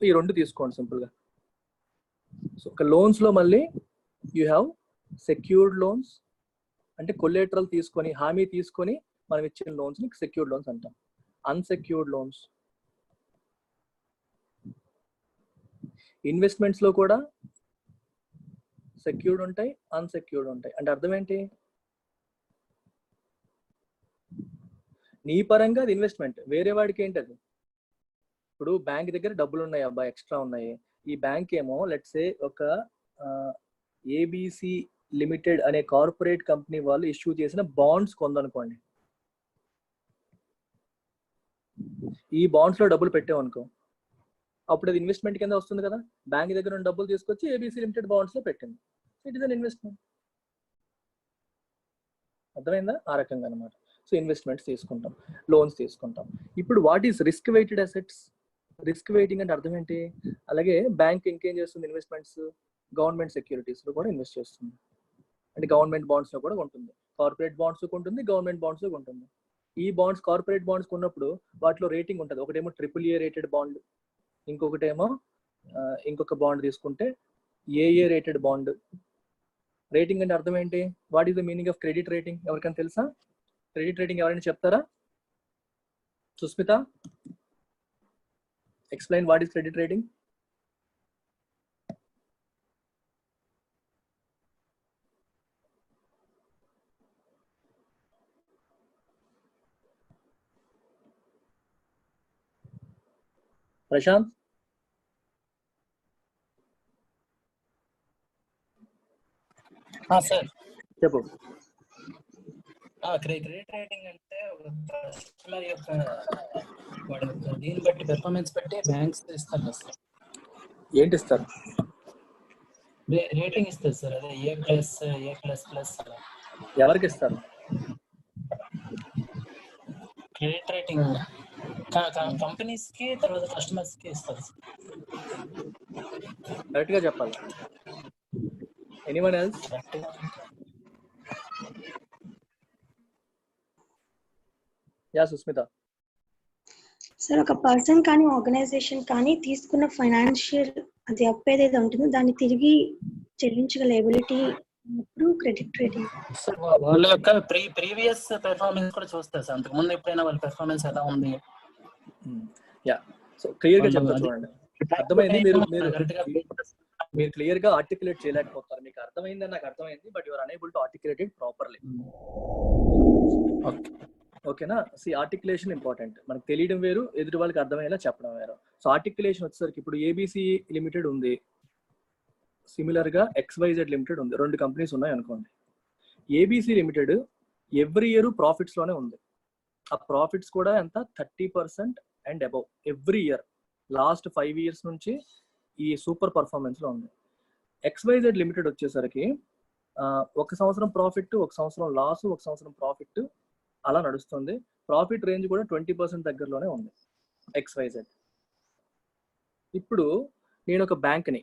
ఈ రెండు తీసుకోండి సింపుల్గా. సో ఒక లోన్స్ లో మళ్ళీ యూ హ్యావ్ సెక్యూర్డ్ లోన్స్, అంటే కొలేటరల్ తీసుకొని, హామీ తీసుకొని మనం ఇచ్చిన లోన్స్ ని సెక్యూర్డ్ లోన్స్ అంటాం. Unsecured loans. ఇన్వెస్ట్మెంట్స్ లో కూడా సెక్యూర్డ్ ఉంటాయి, అన్సెక్యూర్డ్ ఉంటాయి. అంటే అర్థం ఏంటి? నీ పరంగా అది ఇన్వెస్ట్మెంట్, వేరే వాడికి ఏంటి అది? ఇప్పుడు బ్యాంక్ దగ్గర డబ్బులు ఉన్నాయి అబ్బా, ఎక్స్ట్రా ఉన్నాయి. ఈ బ్యాంక్ ఏమో లెట్స్ సే ఒక ఏబిసి లిమిటెడ్ అనే కార్పొరేట్ కంపెనీ వాళ్ళు ఇష్యూ చేసిన బాండ్స్ కొందనుకోండి. ఈ బాండ్స్ లో డబ్బులు పెట్టామనుకో, అప్పుడు అది ఇన్వెస్ట్మెంట్ కింద వస్తుంది కదా. బ్యాంక్ దగ్గర ఉన్న డబ్బులు తీసుకొచ్చి ఏబిసి లిమిటెడ్ బాండ్స్ లో పెట్టింది, ఇట్ ఇస్ అన్ ఇన్వెస్ట్మెంట్. అర్థమైందా? ఆ రకంగా అనమాట. సో ఇన్వెస్ట్మెంట్స్ తీసుకుంటాం, లోన్స్ తీసుకుంటాం. ఇప్పుడు what is risk weighted assets? Risk weighting అంటే అర్థం ఏంటి? అలాగే బ్యాంక్ ఇంకేం చేస్తుంది? ఇన్వెస్ట్మెంట్స్, గవర్నమెంట్ సెక్యూరిటీస్ లో కూడా ఇన్వెస్ట్ చేస్తుంది. అంటే గవర్నమెంట్ బాండ్స్ లో కూడా ఉంటుంది, కార్పొరేట్ బాండ్స్ ఉంటుంది, గవర్నమెంట్ బాండ్స్ ఉంటుంది. ఈ బాండ్స్ కార్పొరేట్ బాండ్స్ ఉన్నప్పుడు వాటిలో రేటింగ్ ఉంటుంది. ఒకటేమో AAA రేటెడ్ బాండ్, ఇంకొకటేమో ఇంకొక బాండ్ తీసుకుంటే AA రేటెడ్ బాండ్. రేటింగ్ అంటే అర్థం ఏంటి? What is the meaning of credit rating? ఎవరికైనా తెలుసా? క్రెడిట్ రేటింగ్ ఎవరైనా చెప్తారా? Susmitha, explain what is credit rating. Prashanth sir చెప్పు. క్రెడిట్ రేటింగ్ అంటే కస్టమర్ యొక్క దీన్ని బట్టి పెర్ఫార్మెన్స్ బట్టి బ్యాంక్స్ ఇస్తారు కదా సార్. ఏంటి ఇస్తారు? రేటింగ్ ఇస్తారు సార్. అదే A+, అలా. ఎవరికి ఇస్తారు క్రెడిట్ రేటింగ్? కంపెనీస్ కి, తర్వాత కస్టమర్స్ కి ఇస్తారు సార్. కరెక్ట్ గా చెప్పాలి. Anyone else? Yeah Susmitha. Sir, ఒక పర్సన్ కానీ ఆర్గనైజేషన్ కానీ తీసుకున్న ఫైనాన్షియల్ అది అప్పు ఏదైతే ఉంటుందో దాన్ని తిరిగి చెల్లించగల ఎబిలిటీ అప్పుడు క్రెడిట్ రేటింగ్. సార్ వాళ్ళ యొక్క ప్రీవియస్ పెర్ఫార్మెన్స్ కూడా చూస్తారు సార్. అంతకు ముందు ఎప్పుడైనా వాళ్ళ పెర్ఫార్మెన్స్ ఎలా ఉంది. యా, సో క్లియర్ గా చెప్తా చూడండి. అర్థమైంది? మీరు క్లియర్ గా ఆర్టికులేట్ చేయలేకపోతారు. మీకు అర్థమైందని నాకు అర్థమైంది, but your unable to articulate it properly. ఓకేనా? See, articulation important. మనకు తెలియడం వేరు, ఎదుటి వాళ్ళకి అర్థమయ్యేలా చెప్పడం వేరు. సో ఆర్టికులేషన్ వచ్చేసరికి ఇప్పుడు ABC లిమిటెడ్ ఉంది, సిమిలర్ గా XYZ లిమిటెడ్ ఉంది. 2 కంపెనీస్ ఉన్నాయి అనుకోండి. ABC limited every year profits లోనే ఉంది. ఆ ప్రాఫిట్స్ కూడా ఎంత? 30% and above every year. Last 5 years నుంచి ఈ సూపర్ పర్ఫార్మెన్స్ లో ఉంది. XYZ లిమిటెడ్ వచ్చేసరికి 1 సంవత్సరం ప్రాఫిట్, 1 సంవత్సరం లాస్, 1 సంవత్సరం ప్రాఫిట్, అలా నడుస్తుంది. ప్రాఫిట్ రేంజ్ కూడా 20% దగ్గరలోనే ఉంది XYZ. ఇప్పుడు నేను ఒక బ్యాంక్ని,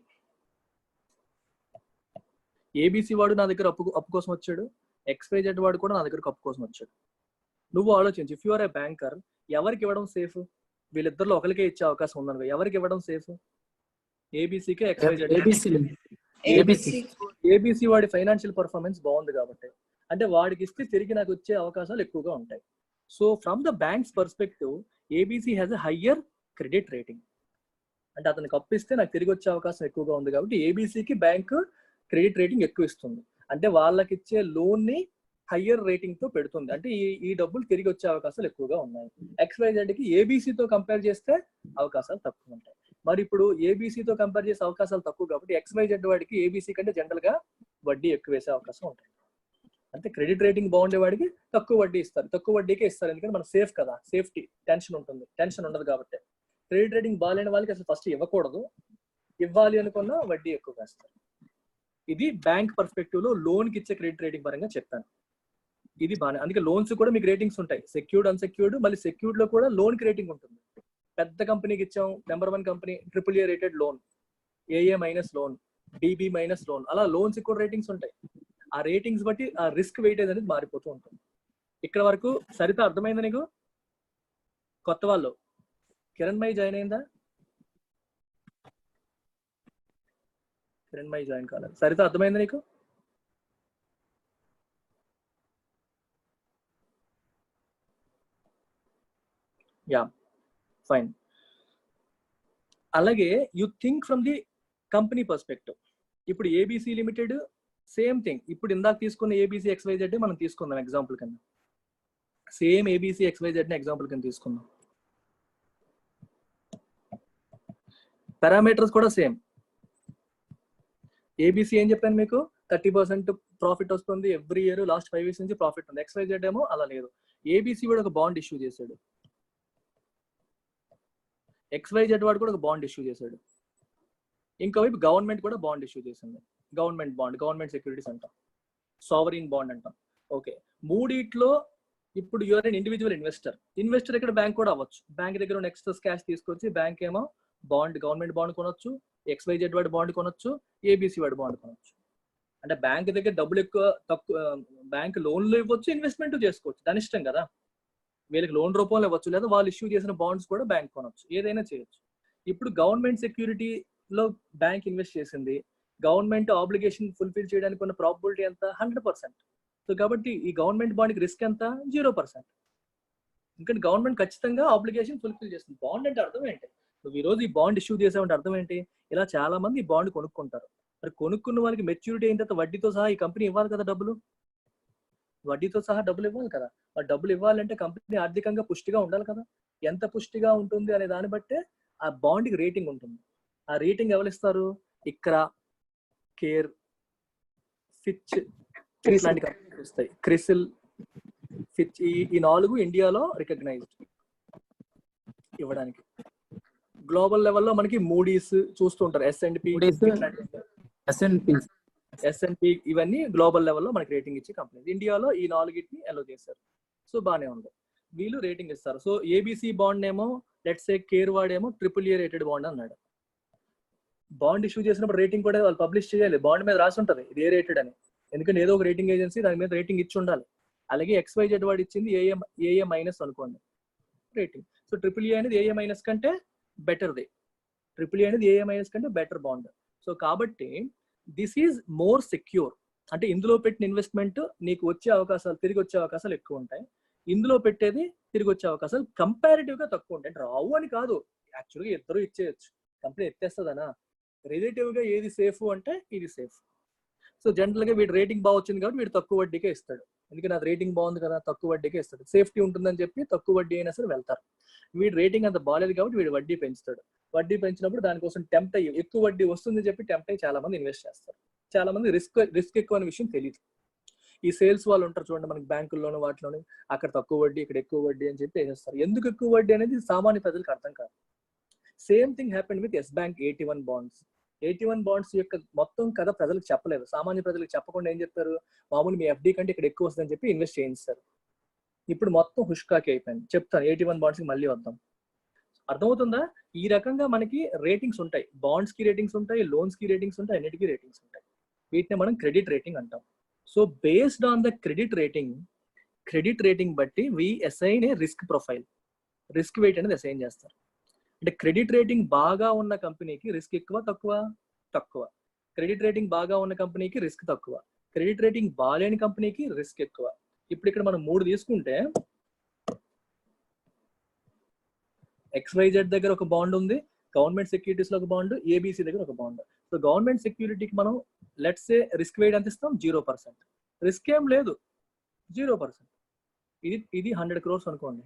ABC వాడు నా దగ్గర అప్పు కోసం వచ్చాడు, XYZ వాడు కూడా నా దగ్గరకు అప్పు కోసం వచ్చాడు. నువ్వు ఆలోచించు, if you are a banker, ఎవరికి ఇవ్వడం సేఫ్? వీళ్ళిద్దరిలో ఒకరికే ఇచ్చే అవకాశం ఉందనుకో, ఎవరికి ఇవ్వడం సేఫ్? ABCకే XYZ? ABC వాడి ఫైనాన్షియల్ పర్ఫార్మెన్స్ బాగుంది కాబట్టి, అంటే వాడికి ఇస్తే తిరిగి నాకు వచ్చే అవకాశాలు ఎక్కువగా ఉంటాయి. So from the banks perspective, ABC has a higher credit rating. అంటే అతనికి అప్పిస్తే నాకు తిరిగి వచ్చే అవకాశం ఎక్కువగా ఉంది కాబట్టి ABCకి బ్యాంక్ క్రెడిట్ రేటింగ్ ఎక్కువ ఇస్తుంది. అంటే వాళ్ళకి ఇచ్చే లోన్ ని హయ్యర్ రేటింగ్ తో పెడుతుంది. అంటే ఈ డబ్బులు తిరిగి వచ్చే అవకాశాలు ఎక్కువగా ఉన్నాయి. XYZకి ABCతో కంపేర్ చేస్తే అవకాశాలు తక్కువ ఉంటాయి. మరి ఇప్పుడు ABCతో కంపేర్ చేసే అవకాశాలు తక్కువ కాబట్టి XYZ వాడికి ABC కంటే జనరల్ గా వడ్డీ ఎక్కువ వేసే అవకాశం ఉంటుంది. అంటే క్రెడిట్ రేటింగ్ బాగుండే వాడికి తక్కువ వడ్డీ ఇస్తారు, తక్కువ వడ్డీకే ఇస్తారు. ఎందుకంటే మన సేఫ్ కదా, సేఫ్టీ, టెన్షన్ ఉంటుంది. టెన్షన్ ఉండదు కాబట్టి క్రెడిట్ రేటింగ్ బాగాలేని వాళ్ళకి అసలు ఫస్ట్ ఇవ్వకూడదు, ఇవ్వాలి అనుకున్న వడ్డీ ఎక్కువ వేస్తారు. ఇది బ్యాంక్ పర్స్పెక్టివ్ లో లోన్ కి ఇచ్చే క్రెడిట్ రేటింగ్ పరంగా చెప్పాను. ఇది బాగా, అందుకే లోన్స్ కూడా మీకు రేటింగ్స్ ఉంటాయి, సెక్యూర్డ్, అన్సెక్యూర్డ్. మళ్ళీ సెక్యూర్డ్ లో కూడా లోన్ కి రేటింగ్ ఉంటుంది. పెద్ద కంపెనీకి ఇచ్చాం, number 1 company, AAA rated loan, AA- loan, BB- loan, అలా లోన్స్ కూడా రేటింగ్స్ ఉంటాయి. ఆ రేటింగ్స్ బట్టి ఆ రిస్క్ వెయిటేజ్ అనేది మారిపోతూ ఉంటుంది. ఇక్కడ వరకు సరిత అర్థమైందా నీకు? కొత్త వాళ్ళు కిరణ్మయి జాయిన్ అయిందా? కిరణ్మయి జాయిన్ కాలేదు. సరిత అర్థమైందా నీకు? Yeah, fine. అలాగే you think from the company perspective. ఇప్పుడు ABC లిమిటెడ్ సేమ్ థింగ్. ఇప్పుడు ఇందాక తీసుకున్న ABC XYZ మనం తీసుకుందాం ఎగ్జాంపుల్ కింద. సేమ్ ABC XYZ ని ఎగ్జాంపుల్ కింద తీసుకుందాం. పారామీటర్స్ కూడా సేమ్. ABC ఏం చెప్పాను మీకు? 30% ప్రాఫిట్ వస్తుంది ఎవ్రీ ఇయర్, లాస్ట్ 5 years నుంచి ప్రాఫిట్ ఉంది. XYZ ఏమో అలా లేదు. ABC కూడా ఒక బాండ్ ఇష్యూ చేశాడు, XYZ వాడు కూడా ఒక బాండ్ ఇష్యూ చేశాడు. ఇంకోవైపు గవర్నమెంట్ కూడా బాండ్ ఇష్యూ చేసింది. గవర్నమెంట్ బాండ్, గవర్నమెంట్ సెక్యూరిటీస్ అంటాం, సావరీన్ బాండ్ అంటాం. ఓకే, మూడిట్లో ఇప్పుడు you are an individual investor. Investor ఇక్కడ బ్యాంక్ కూడా అవ్వచ్చు. బ్యాంక్ దగ్గర నెక్స్ట్ క్యాష్ తీసుకొచ్చి బ్యాంక్ ఏమో బాండ్, గవర్నమెంట్ బాండ్ కొనొచ్చు, XYZ వాడి బాండ్ కొనొచ్చు, ABC వాడి బాండ్ కొనొచ్చు. అంటే బ్యాంక్ దగ్గర డబ్బులు ఎక్కువ తక్కువ, బ్యాంక్ లోన్లు ఇవ్వచ్చు, ఇన్వెస్ట్మెంట్ చేసుకోవచ్చు, దాని ఇష్టం కదా. వీళ్ళకి లోన్ రూపంలో ఇవ్వచ్చు, లేదా వాళ్ళు ఇష్యూ చేసిన బాండ్స్ కూడా బ్యాంక్ కొనొచ్చు, ఏదైనా చేయొచ్చు. ఇప్పుడు గవర్నమెంట్ సెక్యూరిటీలో బ్యాంక్ ఇన్వెస్ట్ చేసింది, గవర్నమెంట్ ఆబ్లిగేషన్ ఫుల్ఫిల్ చేయడానికి ఉన్న ప్రాబిలిటీ ఎంత? 100%. సో కాబట్టి ఈ గవర్నమెంట్ బాండ్కి రిస్క్ ఎంత? 0%. ఎందుకంటే గవర్నమెంట్ ఖచ్చితంగా ఆబ్లిగేషన్ ఫుల్ఫిల్ చేస్తుంది. బాండ్ అంటే అర్థం ఏంటి? నువ్వు ఈ రోజు ఈ బాండ్ ఇష్యూ చేసావంటే అర్థం ఏంటి? ఇలా చాలా మంది ఈ బాండ్ కొనుక్కుంటారు. మరి కొనుక్కున్న వాళ్ళకి మెచ్యూరిటీ అయిన తర్వాత వడ్డీతో సహా ఈ కంపెనీ ఇవ్వాలి కదా డబ్బులు, వడ్డీతో సహా డబ్బులు ఇవ్వాలి కదా. మరి డబ్బులు ఇవ్వాలంటే కంపెనీ ఆర్థికంగా పుష్టిగా ఉండాలి కదా. ఎంత పుష్టిగా ఉంటుంది అనే దాన్ని బట్టే ఆ బాండ్కి రేటింగ్ ఉంటుంది. ఆ రేటింగ్ ఎవరు ఇస్తారు? ఇక్రా, కేర్, ఫిచ్ ఇట్లాంటి కంపెనీస్ వస్తాయి. క్రిసిల్, ఫిచ్, ఈ 4 ఇండియాలో రికగ్నైజ్డ్ ఇవ్వడానికి. గ్లోబల్ లెవెల్లో మనకి మూడీస్ చూస్తుంటారు, S&P ఇవన్నీ గ్లోబల్ లెవెల్లో మనకి రేటింగ్ ఇచ్చే కంపెనీ. ఇండియాలో ఈ 4ని అలో చేశారు. సో బాగానే ఉంది, వీళ్ళు రేటింగ్ ఇస్తారు. సో ABC బాండ్ ఏమో లెట్స్ సే కేర్ వాడేమో AAA రేటెడ్ బాండ్ అన్నాడు. బాండ్ ఇష్యూ చేసినప్పుడు రేటింగ్ కూడా వాళ్ళు పబ్లిష్ చేయాలి, బాండ్ మీద రాసి ఉంటుంది ఇది ఏ రేటెడ్ అని. ఎందుకంటే ఏదో ఒక రేటింగ్ ఏజెన్సీ దాని మీద రేటింగ్ ఇచ్చి ఉండాలి. అలాగే XYZ వాడు ఇచ్చింది AA మైనస్ అనుకోండి రేటింగ్. సో AAA అనేది AA మైనస్ కంటే బెటర్ది, AAA అనేది AA మైనస్ కంటే బెటర్ బాండ్. సో కాబట్టి దిస్ ఈజ్ మోర్ సెక్యూర్. అంటే ఇందులో పెట్టిన ఇన్వెస్ట్మెంట్ నీకు వచ్చే అవకాశాలు, తిరిగి వచ్చే అవకాశాలు ఎక్కువ ఉంటాయి. ఇందులో పెట్టేది తిరిగి వచ్చే అవకాశాలు కంపారిటివ్ గా తక్కువ ఉంటాయి. రావు అని కాదు, యాక్చువల్గా ఇద్దరు ఇచ్చేయచ్చు, కంపెనీ ఎత్తేస్తుందనా. రిలేటివ్ గా ఏది సేఫ్ అంటే ఇది సేఫ్. సో జనరల్ గా వీడి రేటింగ్ బాగా వచ్చింది కాబట్టి వీడు తక్కువ వడ్డీకే ఇస్తాడు, ఎందుకంటే అది రేటింగ్ బాగుంది కదా, తక్కువ వడ్డీకే ఇస్తాడు. సేఫ్టీ ఉంటుందని చెప్పి తక్కువ వడ్డీ అయినా సరే వెళ్తారు. వీడి రేటింగ్ అంత బాగాలేదు కాబట్టి వీడు వడ్డీ పెంచుతాడు. వడ్డీ పెంచినప్పుడు దానికోసం టెంప్ట్ అయ్యి, ఎక్కువ వడ్డీ వస్తుందని చెప్పి టెంప్ట్ అయ్యి చాలా మంది ఇన్వెస్ట్ చేస్తారు. చాలా మంది రిస్క్ ఎక్కువ అనే విషయం తెలియదు. ఈ సేల్స్ వాళ్ళు ఉంటారు చూడండి మనకి బ్యాంకుల్లోనూ వాటిలోని, అక్కడ తక్కువ వడ్డీ ఇక్కడ ఎక్కువ వడ్డీ అని చెప్పి వేసేస్తారు. ఎందుకు ఎక్కువ వడ్డీ అనేది సామాన్య ప్రజలకు అర్థం కాదు. Same thing happened with Yes Bank 81 bonds. 81 bonds యొక్క మొత్తం కథ ప్రజలకు చెప్పలేదు, సామాన్య ప్రజలకు చెప్పకుండా ఏం చెప్తారు, మామూలు మీ FD కంటే ఇక్కడ ఎక్కువ వస్తుందని చెప్పి ఇన్వెస్ట్ చేయిస్తారు. ఇప్పుడు మొత్తం హుష్కాకి అయిపోయింది. చెప్తాను 81 బాండ్స్కి మళ్ళీ వద్దాం. అర్థమవుతుందా? ఈ రకంగా మనకి రేటింగ్స్ ఉంటాయి, బాండ్స్ కి రేటింగ్స్ ఉంటాయి, లోన్స్ కి రేటింగ్స్ ఉంటాయి, అన్నిటికీ రేటింగ్స్ ఉంటాయి. వీటిని మనం క్రెడిట్ రేటింగ్ అంటాం. So based on the credit rating బట్టి వి అసైన్ ఏ రిస్క్ ప్రొఫైల్, రిస్క్ వెయిట్ అనేది అసైన్ చేస్తారు. అంటే క్రెడిట్ రేటింగ్ బాగా ఉన్న కంపెనీకి రిస్క్ ఎక్కువ తక్కువ, క్రెడిట్ రేటింగ్ బాగా ఉన్న కంపెనీకి రిస్క్ తక్కువ, క్రెడిట్ రేటింగ్ బాగాలేని కంపెనీకి రిస్క్ ఎక్కువ. ఇప్పుడు ఇక్కడ మనం 3 తీసుకుంటే XYZ దగ్గర ఒక బాండ్ ఉంది, గవర్నమెంట్ సెక్యూరిటీస్ లో ఒక బాండ్, ABC దగ్గర ఒక బాండ్. సో గవర్నమెంట్ సెక్యూరిటీకి మనం లెట్స్ సే రిస్క్ వెయిట్ ఎంత ఇస్తాం? 0%. రిస్క్ ఏం లేదు, 0%. ఇది 100 crores అనుకోండి,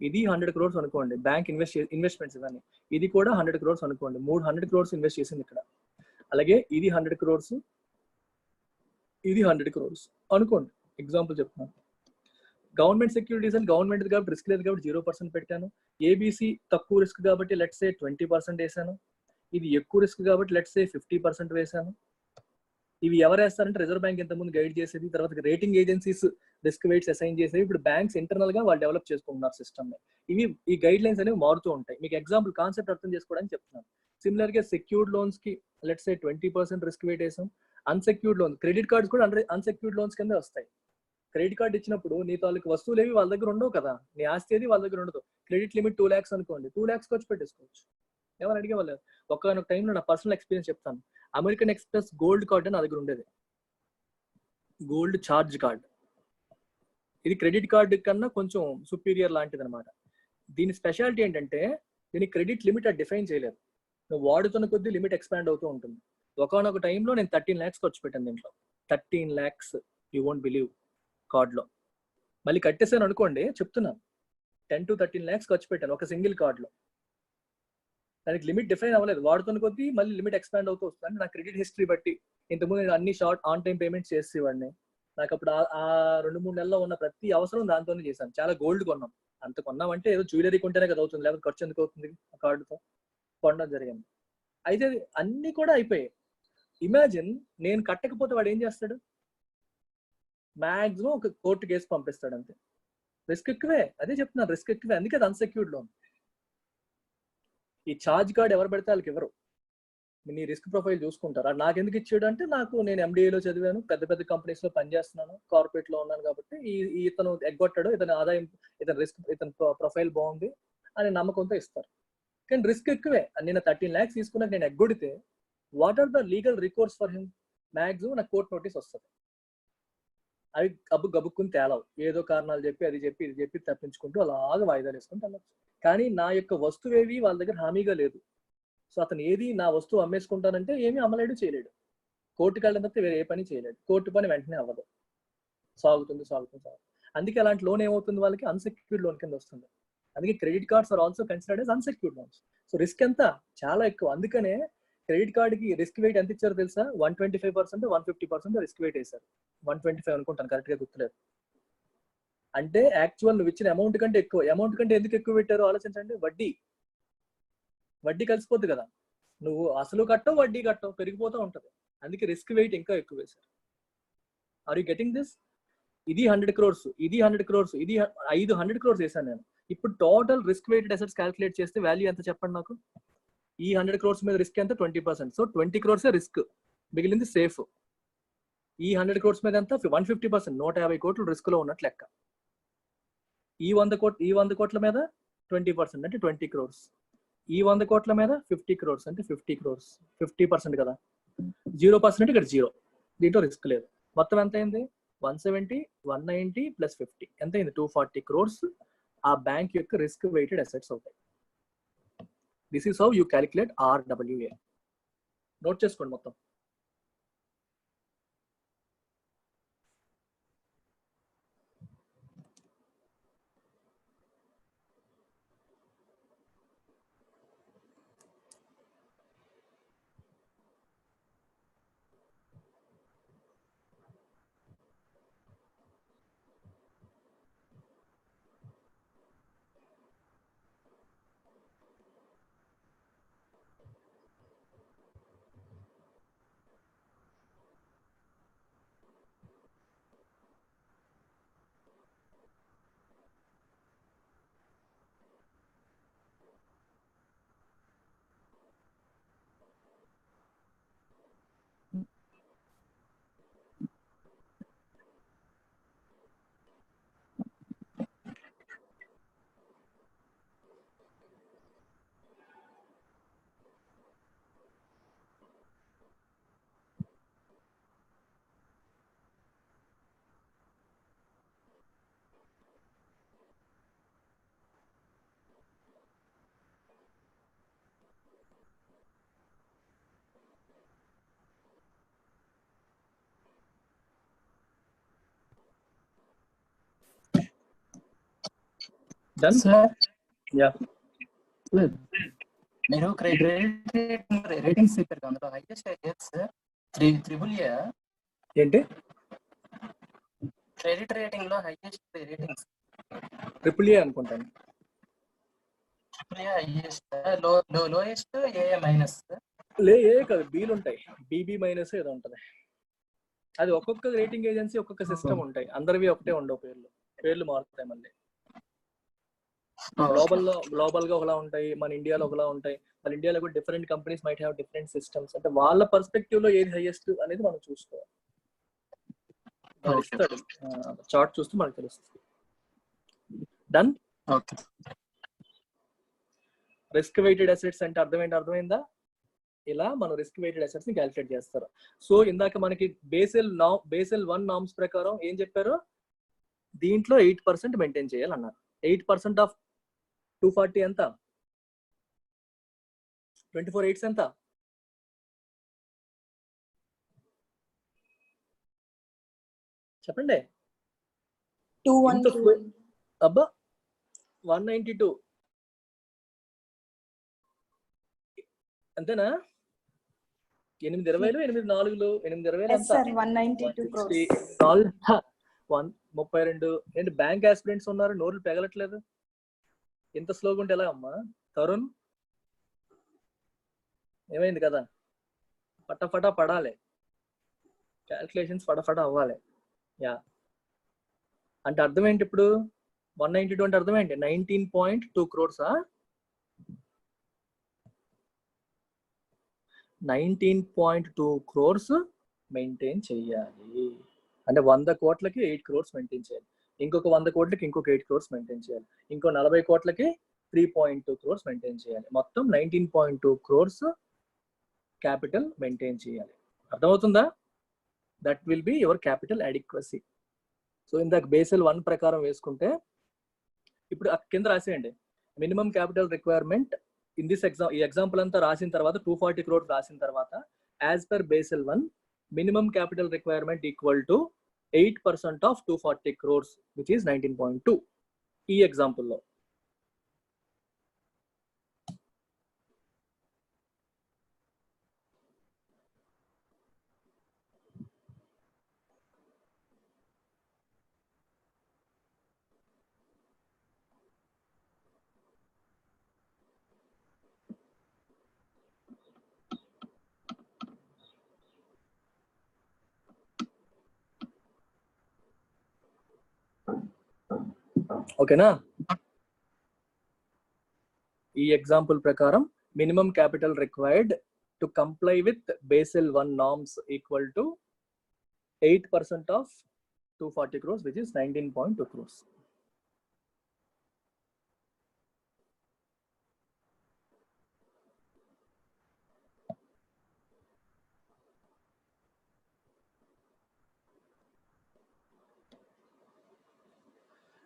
ఇది 100 crores అనుకోండి, బ్యాంక్ ఇన్వెస్ట్మెంట్స్ ఇవన్నీ. ఇది కూడా 100 crores అనుకోండి, 300 crores ఇన్వెస్ట్ చేసింది ఇక్కడ. అలాగే ఇది 100 crores, ఇది 100 crores అనుకోండి, ఎగ్జాంపుల్ చెప్తున్నాను. గవర్నమెంట్ సెక్యూరిటీస్ అని గవర్నమెంట్ కాబట్టి రిస్క్ లేదు కాబట్టి 0% పెట్టాను. ABC తక్కువ రిస్క్ కాబట్టి లెట్స్ సే 20% వేసాను. ఇది ఎక్కువ రిస్క్ కాబట్టి లెట్స్ సే 50% వేసాను. ఇవి ఎవరు వేస్తారంటే రిజర్వ్ బ్యాంక్ ఇంతకుముందు గైడ్ చేసేది, తర్వాత rating agencies risk weights assign చేసేవి. ఇప్పుడు బ్యాంక్స్ ఇంటర్నల్ గా వాళ్ళు డెవలప్ చేసుకుంటున్నారు సిస్టమ్ ని. ఈ గైడ్ లైన్స్ అనేవి మారుతూ ఉంటాయి. మీకు ఎగ్జాంపుల్ కాన్సెప్ట్ అర్థం చేసుకోవడానికి చెప్తున్నాను. సిమిలర్ గా సెక్యూర్డ్ లోన్స్ కి లెట్స్ సే 20% రిస్క్ వెయిట్ వేసాం. అన్సెక్యూర్డ్ లోన్స్, క్రెడిట్ కార్డ్స్ కూడా అన్సెక్యూర్డ్ లోన్స్ కింద వస్తాయి. క్రెడిట్ కార్డ్ ఇచ్చినప్పుడు నీ తాలూకు వస్తువులు ఏవి వాళ్ళ దగ్గర ఉండవు కదా, నీ ఆస్తి ఏది వాళ్ళ దగ్గర ఉండదు. క్రెడిట్ లిమిట్ 2 lakhs అనుకోండి, 2 lakhs ఖర్చు పెట్టేసుకోవచ్చు. ఎవరు అడిగే వాళ్ళు. ఒక టైంలో నా పర్సనల్ ఎక్స్పీరియన్స్ చెప్తాను. అమెరికన్ ఎక్స్ప్రెస్ గోల్డ్ కార్డ్ అని నా దగ్గర ఉండేది, గోల్డ్ ఛార్జ్ కార్డ్. ఇది క్రెడిట్ కార్డు కన్నా కొంచెం సుపీరియర్ లాంటిది అనమాట. దీని స్పెషాలిటీ ఏంటంటే దీని క్రెడిట్ లిమిట్ అది డిఫైన్ చేయలేదు, నువ్వు వాడుతున్న కొద్దీ లిమిట్ ఎక్స్పాండ్ అవుతూ ఉంటుంది. ఒకనొక టైంలో నేను 13 lakhs ఖర్చు పెట్టాను దీంట్లో, 13 lakhs, యూ వోంట్ బిలీవ్. కార్డులో మళ్ళీ కట్టేసాను అనుకోండి, చెప్తున్నాను 10 to 13 lakhs ఖర్చు పెట్టాను ఒక సింగిల్ కార్డులో. దానికి లిమిట్ డిఫైన్ అవ్వలేదు, వాడుతున్న కొద్దీ మళ్ళీ లిమిట్ ఎక్స్పాండ్ అవుతూ వస్తుంది. నా క్రెడిట్ హిస్టరీ బట్టి ఇంతకుముందు నేను అన్ని షార్ట్ ఆన్ టైం పేమెంట్స్ చేసేవాడిని. నాకు అప్పుడు ఆ 2-3 నెలల్లో ఉన్న ప్రతి అవసరం దాంతోనే చేశాను. చాలా గోల్డ్ కొన్నాం, అంత కొన్నామంటే ఏదో జ్యువెలరీ కొంటేనే కదా అవుతుంది, లేకపోతే ఖర్చు ఎందుకు అవుతుంది ఆ కార్డుతో కొనడం జరిగింది. అయితే అన్ని కూడా అయిపోయాయి. ఇమాజిన్ నేను కట్టకపోతే వాడు ఏం చేస్తాడు? మాక్సిమం ఒక కోర్టు కేసు పంపిస్తాడు అంతే. రిస్క్ ఎక్కువే, అదే చెప్తున్నాను, రిస్క్ ఎక్కువే. అందుకే అది అన్సెక్యూర్డ్ లోన్. ఈ ఛార్జ్ కార్డ్ ఎవరు పెడితే వాళ్ళకి ఎవరు, నీ రిస్క్ ప్రొఫైల్ చూసుకుంటారు. అది నాకు ఎందుకు ఇచ్చాడు అంటే, నేను MBAలో చదివాను, పెద్ద పెద్ద కంపెనీస్ లో పనిచేస్తున్నాను, కార్పొరేట్ లో ఉన్నాను కాబట్టి ఇతను ఎగ్గొట్టాడు, ఇతని ఆదాయం, ఇతని ప్రొఫైల్ బాగుంది అనే నమ్మకంతో ఇస్తారు. కానీ రిస్క్ ఎక్కువే. నేను 13 lakhs తీసుకున్నాక నేను ఎగ్గొడితే what are the legal recourse for him? Maximum నాకు కోర్ట్ నోటీస్ వస్తుంది. అవి గబుక్కుని తేలవు. ఏదో కారణాలు చెప్పి అది చెప్పి ఇది చెప్పి తప్పించుకుంటూ అలాగా వాయిదాలు వేసుకుంటూ వెళ్ళచ్చు. కానీ నా యొక్క వస్తువు ఏవి వాళ్ళ దగ్గర హామీగా లేదు. సో అతను ఏది నా వస్తువు అమ్మేసుకుంటానంటే ఏమీ అమ్మలేడు, చేయలేడు. కోర్టుకి వెళ్ళిన తర్వాత వేరే ఏ పని చేయలేడు. కోర్టు పని వెంటనే అవ్వదు, సాగుతుంది. అందుకే అలాంటి లోన్ ఏమవుతుంది, వాళ్ళకి అన్సెక్యూర్డ్ లోన్ కింద వస్తుంది. అందుకే credit cards are also considered as unsecured loans. So risk ఎంత? చాలా ఎక్కువ. అందుకనే క్రెడిట్ కార్డ్ కి రిస్క్ వెయిట్ ఎంత ఇచ్చారో తెలుసా? 125%, 150% రిస్క్ వెయిట్ వేశారు. 125 అనుకుంటాను, కరెక్ట్ గా గుర్తులేదు. అంటే యాక్చువల్ నువ్వు ఇచ్చిన అమౌంట్ కంటే ఎక్కువ. అమౌంట్ కంటే ఎందుకు ఎక్కువ పెట్టారో ఆలోచించండి. వడ్డీ కలిసిపోద్ది కదా, నువ్వు అసలు కట్టవు వడ్డీ కట్టవు, పెరిగిపోతూ ఉంటది. అందుకే రిస్క్ వెయిట్ ఇంకా ఎక్కువ వేశారు. Are you getting this? ఇది 100 crores, ఇది 100 crores, ఇది 500 crores వేసాను నేను. ఇప్పుడు total risk weighted assets calculate చేస్తే వాల్యూ ఎంత చెప్పండి నాకు? ఈ 100 crores మీద రిస్క్ ఎంత? 20%. సో 20 crores రిస్క్, మిగిలింది సేఫ్. ఈ 100 crores మీద ఎంత? 150%, 150 కోట్లు రిస్క్ లో ఉన్నట్లు లెక్క. ఈ 100 కోట్ల మీద 20% అంటే 20 crores. ఈ 100 కోట్ల మీద 50 crores అంటే 50 crores. 50% కదా, 0% అంటే ఇక్కడ 0. దీంట్లో రిస్క్ లేదు. మొత్తం ఎంత అయింది? 170, 190 + 50 ఎంత అయింది? 240 crores ఆ బ్యాంక్ యొక్క రిస్క్ వెయిటెడ్ అసెట్స్ అవుతాయి. This is how you calculate RWA. Note చేసుకోండి మొత్తం. Done? Sir Yeah. మీరు క్రెడిట్ రేటింగ్స్ చెప్పారు కదా, అందులో హైయెస్ట్ సార్ AAA. ఏంటి? క్రెడిట్ రేటింగ్ లో హైయెస్ట్ రేటింగ్స్ AAA అనుకుంటాను. AAA highest, lowest AA-. ఏ కాదు, బీలు ఉంటాయి. BB- ఏదో ఉంటది. అది ఒక్కొక్క రేటింగ్ ఏజెన్సీ ఒక్కొక్క సిస్టమ్ ఉంటాయి. అందరివి ఒకటే ఉండవు, పేర్లు మారుతాయి. మళ్ళీ గ్లోబల్ గా ఒకలా ఉంటాయి, మన ఇండియాలో ఒకలా ఉంటాయి. మన ఇండియాలో కూడా different companies might have different systems. అంటే వాళ్ళ పర్స్పెక్టివ్ లో ఏది హైయెస్ట్ అనేది మనం చూసుకోవాలి. చార్ట్ చూస్తే మనకు తెలుస్తుంది. డన్. రిస్క్ వెయిటెడ్ అసెట్స్ అంటే అర్థమైందా? ఇలా మనం రిస్క్ వెయిటెడ్ అసెట్స్ ని క్యాలిక్యులేట్ చేస్తారు. సో ఇందాక మనకి బేసెల్ 1 నార్మ్స్ ప్రకారం ఏం చెప్పారు? దీంట్లో 8% మెయింటైన్ చేయాలన్నారు. 8% ఆఫ్ 240 ఎంత? 24/8 ఎంత? చెప్పండి. 212. అబ్బా, 192 అంతేనా? 820, 840, 820 Yes sir, 192 crores. 32. ఏంటి బ్యాంక్ ఆస్పిరెంట్స్ ఉన్నారు, నోర్లు పెగలట్లేదు. ఇంత స్లోగా ఉంటే ఎలా అమ్మా? తరుణ్, ఏమైంది కదా? ఫటాఫటా పడాలి, క్యాల్కులేషన్స్ ఫటాఫటా అవ్వాలి. యా అంటే అర్థం ఏంటి ఇప్పుడు? 192 అంటే అర్థం ఏంటి? 19.2 crores. 19.2 crores మెయింటైన్ చేయాలి. అంటే 100 కోట్లకి 8 crores మెయింటైన్ చేయాలి. ఇంకొక 100 కోట్లకి ఇంకొక 8 crores మెయింటైన్ చేయాలి. ఇంకో 40 కోట్లకి 3.2 crores మెయింటైన్ చేయాలి. మొత్తం 19.2 crores క్యాపిటల్ మెయింటైన్ చేయాలి. అర్థమవుతుందా? That will be your capital adequacy. So ఇందాక బేసల్ 1 ప్రకారం వేసుకుంటే ఇప్పుడు కింద రాసేయండి. Minimum capital requirement in this ఈ ఎగ్జాంపుల్ అంతా రాసిన తర్వాత 240 crores రాసిన తర్వాత as per Basel 1 minimum capital requirement equal to 8% of 240 crores which is 19.2 ఈ ఎగ్జాంపుల్లో. ఓకేనా? ఈ ఎగ్జాంపుల్ ప్రకారం minimum capital required to comply with Basel 1 norms equal to 8% of 240 crores which is 19.2 crores.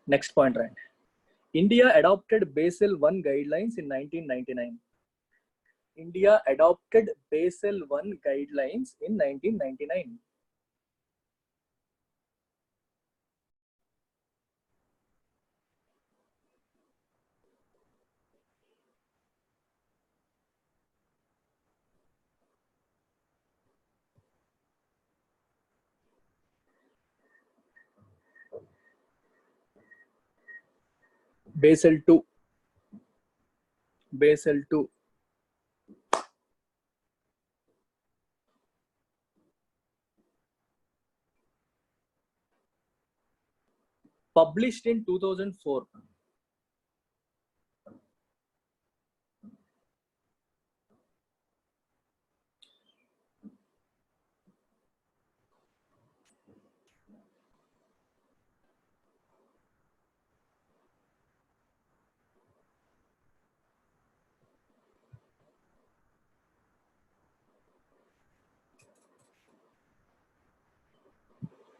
Next point, right? India adopted Basel I guidelines in 1999. India adopted Basel I guidelines in 1999. Basel II. Basel II. Published in 2004.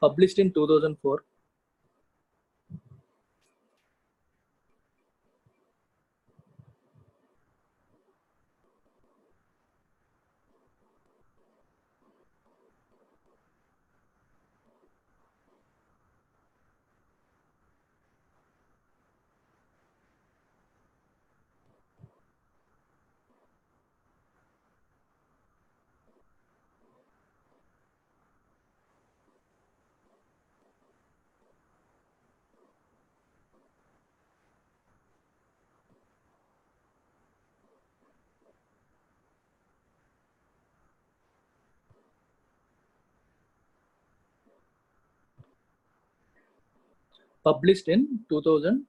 Published in 2004. Published in 2000.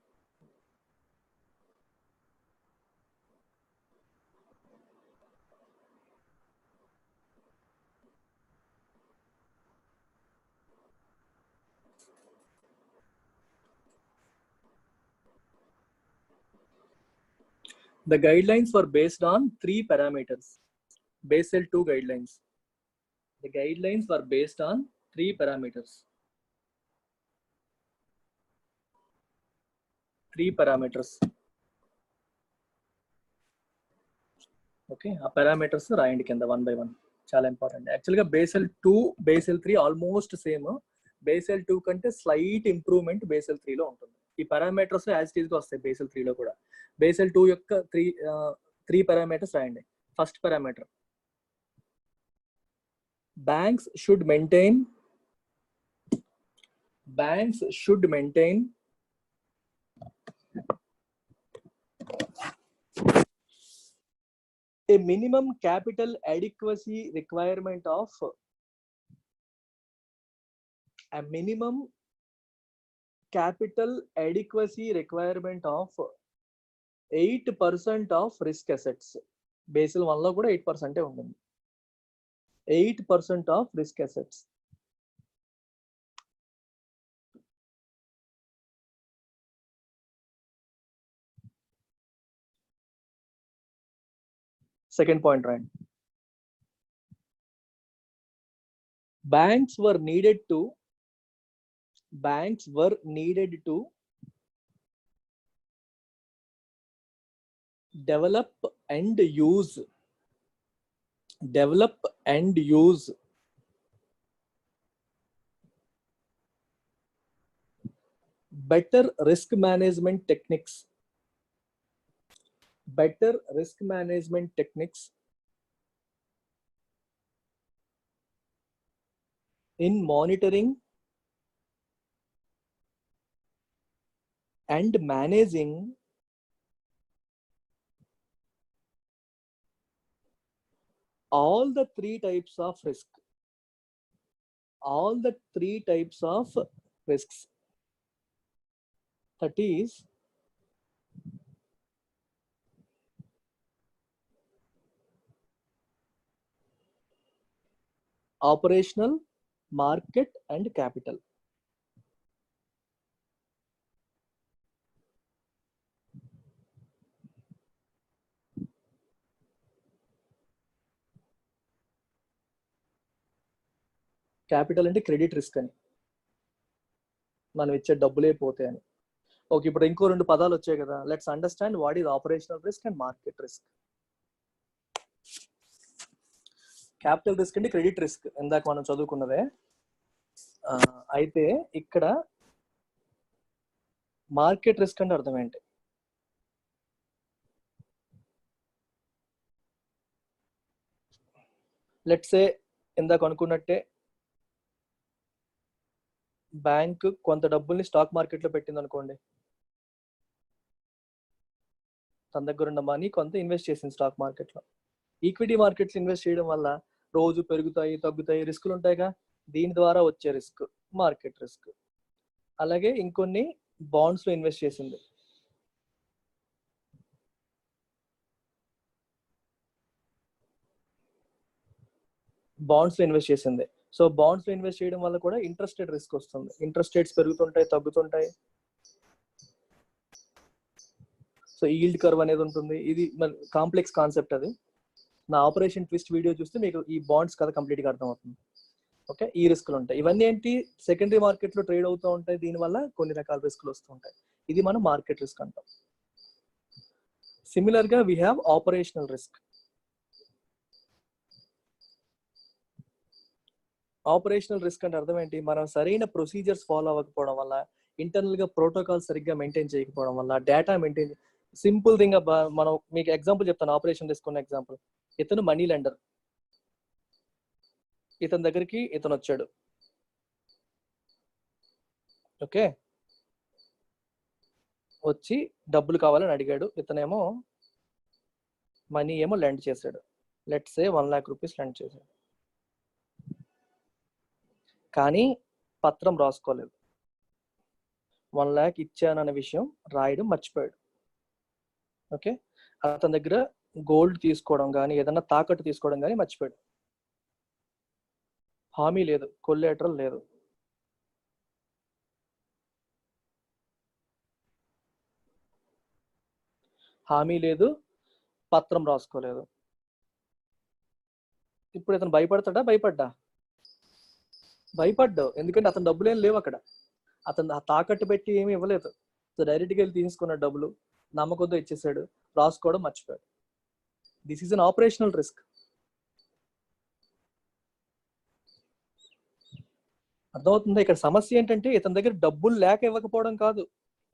The guidelines were based on 3 parameters. Basel II guidelines. The guidelines were based on 3 parameters. 3 parameters. Okay, ఆ parameters రాయండి కింద 1 by 1. చాలా important. యాక్చువల్గా basal 2, basal 3 almost same. Basal 2 కంటే slight improvement basal 3 లో ఉంటుంది. ఈ parameters as it is గా వస్తాయి బేసల్ 3 లో కూడా. బేసల్ 2 యొక్క 3 పారామీటర్స్ రాయండి. First parameter, banks should maintain a minimum capital adequacy requirement of 8% of risk assets. Basal 1 లో కూడా 8% ఉంటుంది. 8% of risk assets. Second point, right? Banks were needed to develop and use better risk management techniques in monitoring and managing all the three types of risks. That is operational, market, and capital. Capital అంటే credit risk అని, మనం ఇచ్చే డబ్బులే పోతాయి అని. Okay, ఇప్పుడు ఇంకో రెండు పదాలు వచ్చాయి కదా. Let's understand what is operational risk and market risk. Capital risk అంటే క్రెడిట్ రిస్క్, ఇందాక మనం చదువుకున్నదే. అయితే ఇక్కడ మార్కెట్ రిస్క్ అంటే అర్థం ఏంటి? లెట్స్ సే ఇందాక అనుకున్నట్టే బ్యాంక్ కొంత డబ్బుల్ని స్టాక్ మార్కెట్ లో పెట్టింది అనుకోండి. తన దగ్గర ఉన్న మనీ కొంత ఇన్వెస్ట్ చేసింది స్టాక్ మార్కెట్ లో. ఈక్విటీ మార్కెట్స్ ఇన్వెస్ట్ చేయడం వల్ల రోజు పెరుగుతాయి తగ్గుతాయి, రిస్కులు ఉంటాయిగా. దీని ద్వారా వచ్చే రిస్క్ మార్కెట్ రిస్క్. అలాగే ఇంకొన్ని బాండ్స్ లో ఇన్వెస్ట్ చేసింది. సో బాండ్స్ లో ఇన్వెస్ట్ చేయడం వల్ల కూడా ఇంట్రెస్ట్ రేట్ రిస్క్ వస్తుంది. ఇంట్రెస్ట్ రేట్స్ పెరుగుతుంటాయి తగ్గుతుంటాయి. సో ఈల్డ్ కర్వ్ అనేది ఉంటుంది. ఇది కాంప్లెక్స్ కాన్సెప్ట్. అది నా ఆపరేషన్ ట్విస్ట్ వీడియో చూస్తే మీకు ఈ బాండ్స్ కథ కంప్లీట్ గా అర్థం అవుతుంది. ఓకే, ఈ రిస్కులు ఉంటాయి. ఇవన్నీ ఏంటి, సెకండరీ మార్కెట్ లో ట్రేడ్ అవుతూ ఉంటాయి. దీనివల్ల కొన్ని రకాల రిస్కులు వస్తూ ఉంటాయి. ఇది మనం మార్కెట్ రిస్క్ అంటాం. సిమిలర్ గా we have operational risk. Operational risk అంటే అర్థం ఏంటి, మనం సరైన ప్రొసీజర్స్ ఫాలో అవ్వకపోవడం వల్ల, ఇంటర్నల్ గా ప్రోటోకాల్ సరిగ్గా మెయింటైన్ చేయకపోవడం వల్ల, డేటా మెయింటైన్. సింపుల్ థింగ్ మనం మీకు ఎగ్జాంపుల్ చెప్తాను. ఆపరేషన్ రిస్క్ ఉన్న ఎగ్జాంపుల్, ఇతను మనీ లెండర్. ఇతని దగ్గరికి ఇతను వచ్చాడు. ఓకే, వచ్చి డబ్బులు కావాలని అడిగాడు. ఇతనేమో మనీ ఏమో లెండ్ చేశాడు. Let's say 1 lakh rupees lend చేశాడు. కానీ పత్రం రాసుకోలేదు. 1 lakh ఇచ్చానన్న విషయం రాయడం మర్చిపోయాడు. ఓకే, అతని దగ్గర గోల్డ్ తీసుకోవడం కానీ ఏదన్నా తాకట్టు తీసుకోవడం కానీ మర్చిపోయాడు. హామీ లేదు, కొల్లేటరల్ లేదు. హామీ లేదు, పత్రం రాసుకోలేదు. ఇప్పుడు ఇతను భయపడతాడా? భయపడ్డావు. ఎందుకంటే అతను డబ్బులు ఏం లేవు అక్కడ. అతను తాకట్టు పెట్టి ఏమి ఇవ్వలేదు. సో డైరెక్ట్గా వెళ్ళి తీసుకున్న డబ్బులు నమ్మకంతో ఇచ్చేసాడు, రాసుకోవడం మర్చిపోయాడు. This is an operational risk. అర్థమవుతుందా? ఇక్కడ సమస్య ఏంటంటే ఇతని దగ్గర డబ్బులు లేక ఇవ్వకపోవడం కాదు,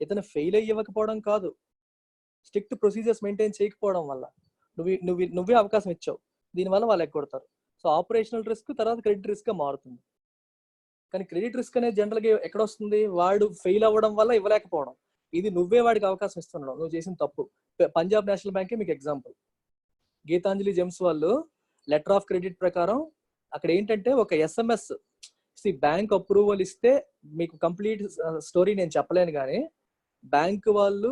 ఇతను ఫెయిల్ అయ్యి ఇవ్వకపోవడం కాదు, స్ట్రిక్ట్ ప్రొసీజర్స్ మెయింటైన్ చేయకపోవడం వల్ల నువ్వే అవకాశం ఇచ్చావు. దీనివల్ల వాళ్ళు ఎగ్గొడతారు. సో ఆపరేషనల్ రిస్క్ తర్వాత క్రెడిట్ రిస్క్ గా మారుతుంది. కానీ క్రెడిట్ రిస్క్ అనేది జనరల్ గా ఎక్కడ వస్తుంది, వాడు ఫెయిల్ అవ్వడం వల్ల ఇవ్వలేకపోవడం. ఇది నువ్వే వాడికి అవకాశం ఇస్తున్నావు, నువ్వు చేసిన తప్పు. పంజాబ్ నేషనల్ బ్యాంకే మీకు ఎగ్జాంపుల్. గీతాంజలి జెమ్స్ వాళ్ళు లెటర్ ఆఫ్ క్రెడిట్ ప్రకారం అక్కడ ఏంటంటే ఒక SMS బ్యాంక్ అప్రూవల్ ఇస్తే, మీకు కంప్లీట్ స్టోరీ నేను చెప్పలేను కానీ బ్యాంక్ వాళ్ళు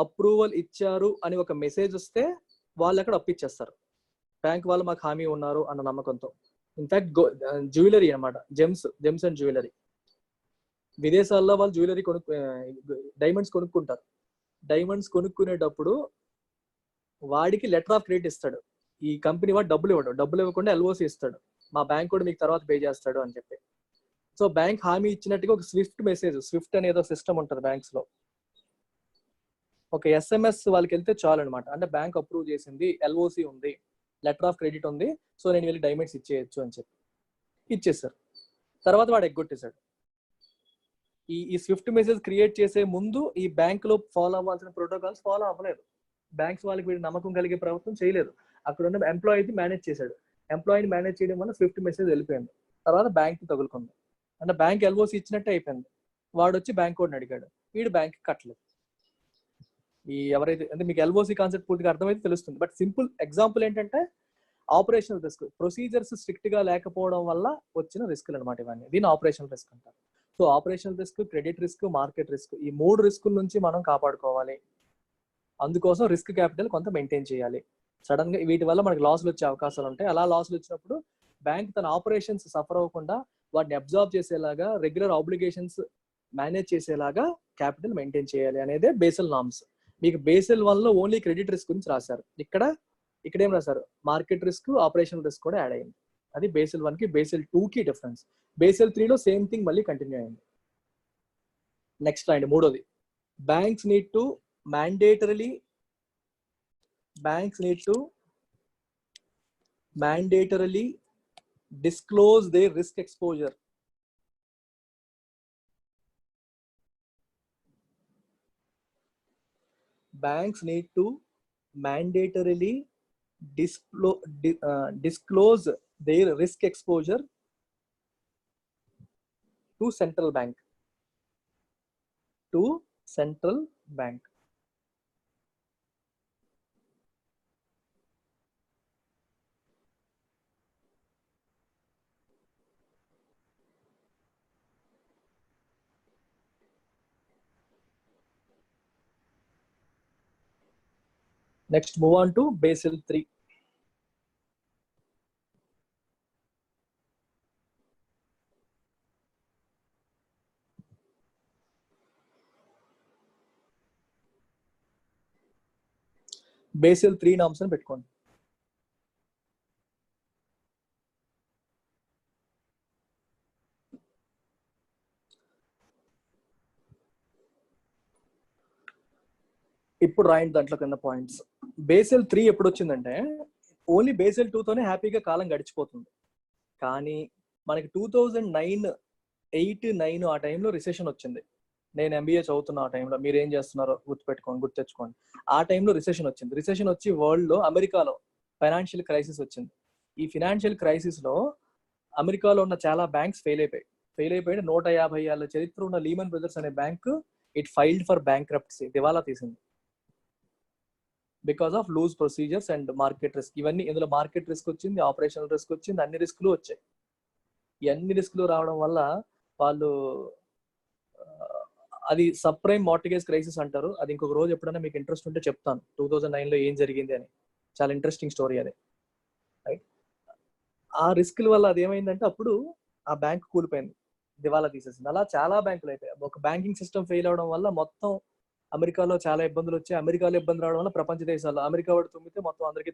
అప్రూవల్ ఇచ్చారు అని ఒక మెసేజ్ వస్తే వాళ్ళు అక్కడ అప్పిచ్చేస్తారు. బ్యాంక్ వాళ్ళు మాకు హామీ ఉన్నారు అన్న నమ్మకంతో. ఇన్ఫాక్ట్ జ్యువెలరీ అనమాట, జెమ్స్ అండ్ జ్యువెలరీ. విదేశాల్లో వాళ్ళు జ్యువెలరీ డైమండ్స్ కొనుక్కుంటారు. డైమండ్స్ కొనుక్కునేటప్పుడు వాడికి లెటర్ ఆఫ్ క్రెడిట్ ఇస్తాడు. ఈ కంపెనీ వాడు డబ్బులు ఇవ్వకుండా ఎల్ఓసి ఇస్తాడు, మా బ్యాంక్ కూడా మీకు తర్వాత పే చేస్తాడు అని చెప్పి. సో బ్యాంక్ హామీ ఇచ్చినట్టుగా ఒక స్విఫ్ట్ అనేది ఒక సిస్టమ్ ఉంటుంది బ్యాంక్స్ లో. ఒక SMS వాళ్ళకి వెళ్తే చాలు అనమాట. అంటే బ్యాంక్ అప్రూవ్ చేసింది, ఎల్ఓసి ఉంది, లెటర్ ఆఫ్ క్రెడిట్ ఉంది, సో నేను వెళ్ళి డైమండ్స్ ఇచ్చేయచ్చు అని చెప్పి ఇచ్చేసారు. తర్వాత వాడు ఎగ్గొట్టేశాడు. ఈ స్విఫ్ట్ మెసేజ్ క్రియేట్ చేసే ముందు ఈ బ్యాంక్ లో ఫాలో అవ్వాల్సిన ప్రోటోకాల్స్ ఫాలో అవ్వలేదు. బ్యాంక్స్ వాళ్ళకి వీడి నమ్మకం కలిగే ప్రభుత్వం చేయలేదు. అక్కడ ఉన్న ఎంప్లాయీని మేనేజ్ చేశాడు. ఎంప్లాయీని మేనేజ్ చేయడం వల్ల స్విఫ్ట్ మెసేజ్ వెళ్ళిపోయింది. తర్వాత బ్యాంక్ తగులుకుంది. అంటే బ్యాంక్ ఎల్ఓసి ఇచ్చినట్టే అయిపోయింది. వాడు వచ్చి బ్యాంక్ కోడ్ని అడిగాడు, వీడు బ్యాంక్ కట్టలేదు. ఈ ఎవరైతే అంటే మీకు ఎల్ఓసి కాన్సెప్ట్ పూర్తిగా అర్థమైతే తెలుస్తుంది. బట్ సింపుల్ ఎగ్జాంపుల్ ఏంటంటే ఆపరేషనల్ రిస్క్, ప్రొసీజర్స్ స్ట్రిక్ట్ గా లేకపోవడం వల్ల వచ్చిన రిస్క్లు అనమాట ఇవన్నీ. దీన్ని ఆపరేషనల్ రిస్క్ అంటారు. So operational risk, credit risk, market risk, ఈ 3 రిస్కుల నుంచి మనం కాపాడుకోవాలి. అందుకోసం రిస్క్ క్యాపిటల్ కొంత మెయింటైన్ చేయాలి. సడన్ గా వీటి వల్ల మనకి లాస్లు వచ్చే అవకాశాలు ఉంటాయి. అలా లాస్లు వచ్చినప్పుడు బ్యాంక్ తన ఆపరేషన్స్ సఫర్ అవ్వకుండా వాటిని అబ్జార్బ్ చేసేలాగా, రెగ్యులర్ ఆబ్లిగేషన్స్ మేనేజ్ చేసేలాగా క్యాపిటల్ మెయింటైన్ చేయాలి అనేదే బేసల్ నార్మ్స్. మీకు బేసల్ 1 లో ఓన్లీ క్రెడిట్ రిస్క్ గురించి రాశారు. ఇక్కడ ఏం రాశారు, మార్కెట్ రిస్క్, ఆపరేషనల్ రిస్క్ కూడా యాడ్ అయింది. అది బేసల్ 1 కి బేసల్ 2 కి డిఫరెన్స్. బేసల్ 3 లో సేమ్ థింగ్ మళ్ళీ కంటిన్యూ అయింది. నెక్స్ట్ రాయండి, మూడోది. Banks need to mandatorily disclose their risk exposure. Banks need to mandatorily disclose their risk exposure to central bank. Next, move on to Basel 3. Basel 3 norms అని పెట్టుకోండి. ఇప్పుడు రాయండి దాంట్లో కింద పాయింట్స్. బేసెల్ 3 ఎప్పుడు వచ్చిందంటే ఓన్లీ బేసెల్ 2 తోనే హ్యాపీగా కాలం గడిచిపోతుంది. కానీ మనకి 2008-9 ఆ టైంలో రిసెషన్ వచ్చింది. నేను MBA చదువుతున్న ఆ టైంలో, మీరు ఏం చేస్తున్నారో గుర్తెచ్చుకోండి. ఆ టైంలో రిసెషన్ వచ్చింది. రిసెషన్ వచ్చి వరల్డ్ లో, అమెరికాలో ఫైనాన్షియల్ క్రైసిస్ వచ్చింది. ఈ ఫినాన్షియల్ క్రైసిస్ లో అమెరికాలో ఉన్న చాలా బ్యాంక్స్ ఫెయిల్ అయిపోయి 150 ఏళ్ళ చరిత్ర ఉన్న లీమన్ బ్రదర్స్ అనే bank it filed for bankruptcy, దివాలా తీసింది. Because of loose procedures and market risk. ఇవన్నీ ఇందులో మార్కెట్ రిస్క్ వచ్చింది, ఆపరేషనల్ రిస్క్ వచ్చింది, అన్ని రిస్కులు వచ్చాయి. ఈ అన్ని రిస్కులు రావడం వల్ల వాళ్ళు అది సబ్ ప్రైమ్ మార్టిగేజ్ క్రైసిస్ అంటారు. అది ఇంకొక రోజు ఎప్పుడైనా మీకు ఇంట్రెస్ట్ ఉంటే చెప్తాను 2009లో ఏం జరిగింది అని. చాలా ఇంట్రెస్టింగ్ స్టోరీ అది. రైట్, ఆ రిస్కుల వల్ల అది ఏమైందంటే అప్పుడు ఆ బ్యాంక్ కూలిపోయింది, దివాలా తీసేసింది. అలా చాలా బ్యాంకులు అయిపోయాయి. ఒక బ్యాంకింగ్ సిస్టమ్ ఫెయిల్ అవడం వల్ల మొత్తం అమెరికాలో చాలా ఇబ్బందులు వచ్చాయి. అమెరికాలో ఇబ్బంది రావడం వల్ల ప్రపంచ దేశాల్లో అమెరికా వాడు తుమ్మితే మొత్తం అందరికి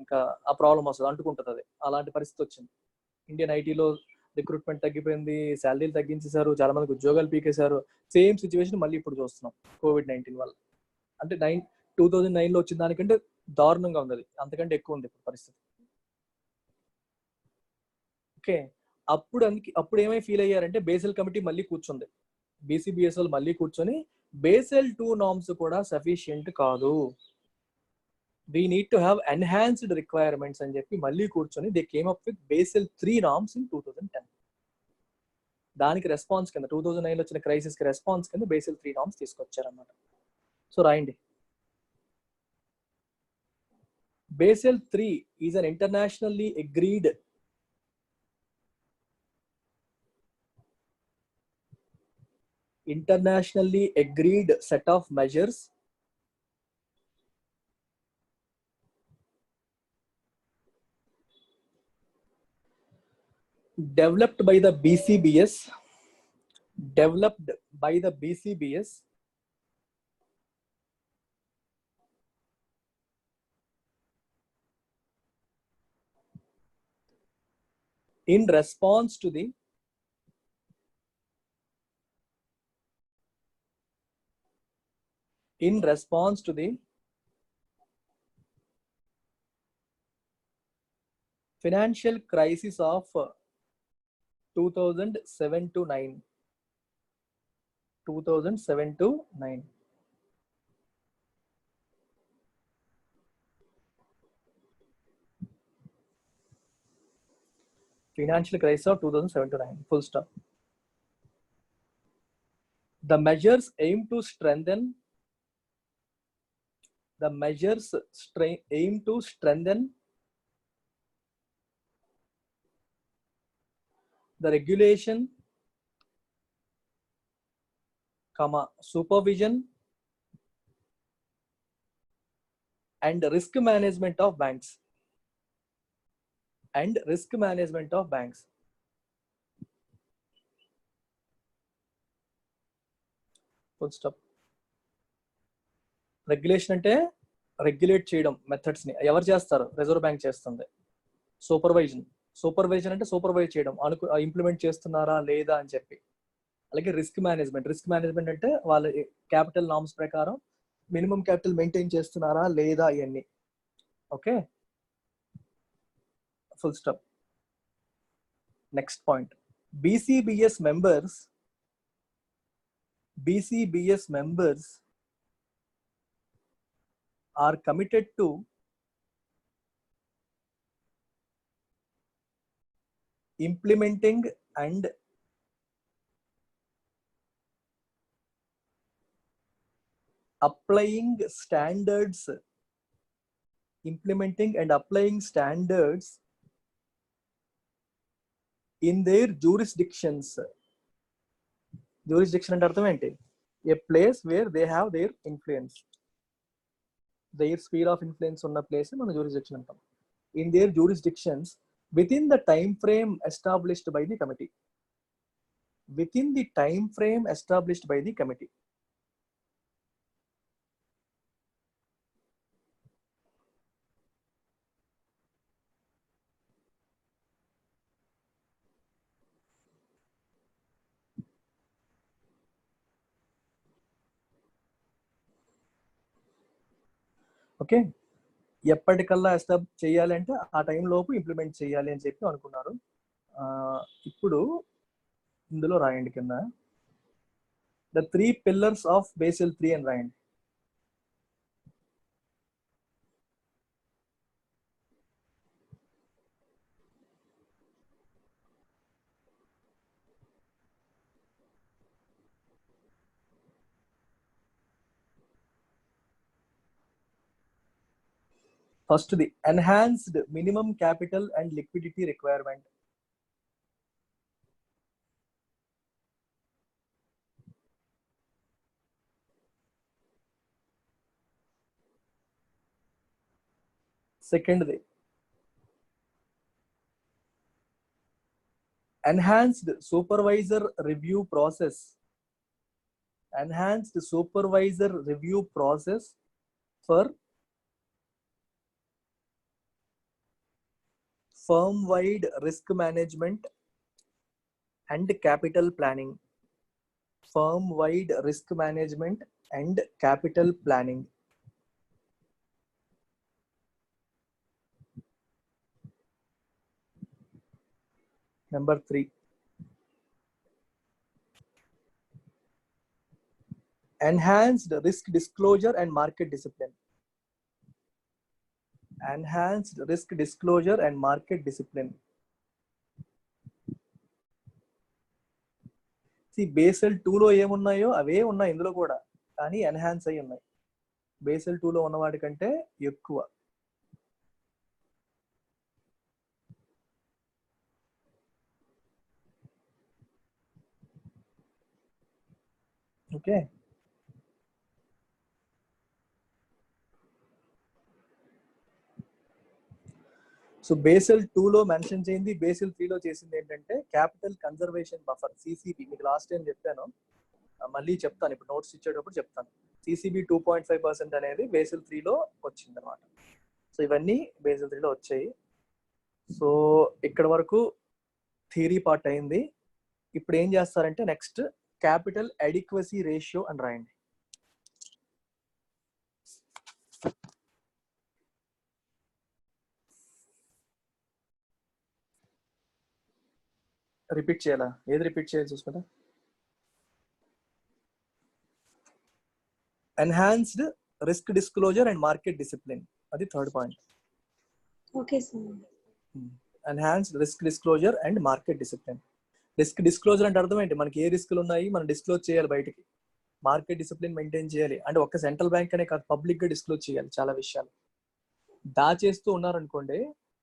ఇంకా ఆ ప్రాబ్లం వస్తుంది, అంటుకుంటుంది. అది అలాంటి పరిస్థితి వచ్చింది. ఇండియన్ ఐటీలో రిక్రూట్మెంట్ తగ్గిపోయింది, శాలరీలు తగ్గించేశారు, చాలా మందికి ఉద్యోగాలు పీకేశారు. సేమ్ సిచ్యువేషన్ మళ్ళీ ఇప్పుడు చూస్తున్నాం COVID-19 వల్ల. అంటే 2009లో వచ్చిన దానికంటే దారుణంగా ఉంది, అది అంతకంటే ఎక్కువ ఉంది ఇప్పుడు పరిస్థితి. ఓకే, అప్పుడు ఏమై ఫీల్ అయ్యారంటే బేసెల్ కమిటీ మళ్ళీ కూర్చుంది, BCBS మళ్ళీ కూర్చొని బేసెల్ 2 నార్మ్స్ కూడా సఫిషియంట్ కాదు, we need to have enhanced requirements అని చెప్పి మళ్ళీ కూర్చొని they came up with Basel 3 norms in 2010. దానికి రెస్పాన్స్ కింద 2009లో వచ్చిన క్రైసిస్ కి రెస్పాన్స్ కింద Basel 3 norms తీసుకొచ్చారన్నమాట. సో రాయండి, Basel 3 is an internationally agreed set of measures developed by the BCBS, developed by the BCBS in response to the financial crisis of 2007 to 9. 2007 to 9. Financial crisis of 2007 to 9. Full stop. The measures aim to strengthen the regulation, supervision and risk management of banks. Full stop. Regulation అంటే regulate చేయడం methods ని ఎవరు చేస్తారు? Reserve bank చేస్తుంది. Supervision అంటే supervise చేయడం, implement చేస్తున్నారా లేదా అని చెప్పి. అలాగే రిస్క్ మేనేజ్మెంట్ అంటే వాళ్ళ క్యాపిటల్ నామ్స్ ప్రకారం మినిమం క్యాపిటల్ మెయింటైన్ చేస్తున్నారా లేదా ఇవన్నీ. Okay, full stop. Next point, BCBS members are committed to implementing and applying standards in their jurisdictions. Jurisdiction అంటే అర్థం ఏంటి? A place where they have their influence, their sphere of influence ఉన్న place మన jurisdiction అంటాం. In their jurisdictions within the time frame established by the committee. Okay, ఎప్పటికల్లా establish చేయాలి అంటే ఆ టైం లోపు ఇంప్లిమెంట్ చేయాలి అని చెప్పి అనుకున్నారు. ఇప్పుడు ఇందులో రాయండి కింద the 3 pillars of Basel III అని రాయండి. First, the enhanced minimum capital and liquidity requirement. Second, the enhanced supervisor review process. For firm-wide risk management and capital planning. Number 3, enhanced risk disclosure and market discipline. See, Basel 2 లో ఏమున్నాయో అవే ఉన్నాయి ఇందులో కూడా, కానీ enhance అయి ఉన్నాయి. Basel 2 లో ఉన్నవాడి కంటే ఎక్కువ. ఓకే, సో బేసిల్ 2 లో మెన్షన్ చేయింది, బేసిల్ 3 లో చేసింది ఏంటంటే క్యాపిటల్ కన్జర్వేషన్ బఫర్ సిసిబి. మీకు లాస్ట్ టైం చెప్పాను, మళ్ళీ చెప్తాను, ఇప్పుడు నోట్స్ ఇచ్చేటప్పుడు చెప్తాను. సిసిబి 2.5% అనేది బేసిల్ 3 లో వచ్చింది అనమాట. సో ఇవన్నీ బేసిల్ 3 లో వచ్చాయి. సో ఇక్కడ వరకు థియరీ పార్ట్ అయింది. ఇప్పుడు ఏం చేస్తారంటే నెక్స్ట్ క్యాపిటల్ అడిక్వసీ రేషియో అని రాయండి. రిపీట్ చేయాలా? ఏది రిపీట్ చేయాలి చూసుకుంటా. Enhanced risk disclosure and market discipline, అది third point. Okay sir. Enhanced risk disclosure and market discipline. Risk disclosure అంటే అర్థం ఏంటి? మనకి ఏ రిస్కులు ఉన్నాయి మనం డిస్క్లోజ్ చేయాలి బయటికి. మార్కెట్ డిసిప్లిన్ మెయింటైన్ చేయాలి అంటే ఒక్క సెంట్రల్ బ్యాంక్ అనే కాదు, పబ్లిక్ గా డిస్క్లోజ్ చేయాలి చాలా విషయాలు. దాచేస్తూ ఉన్నారనుకోండి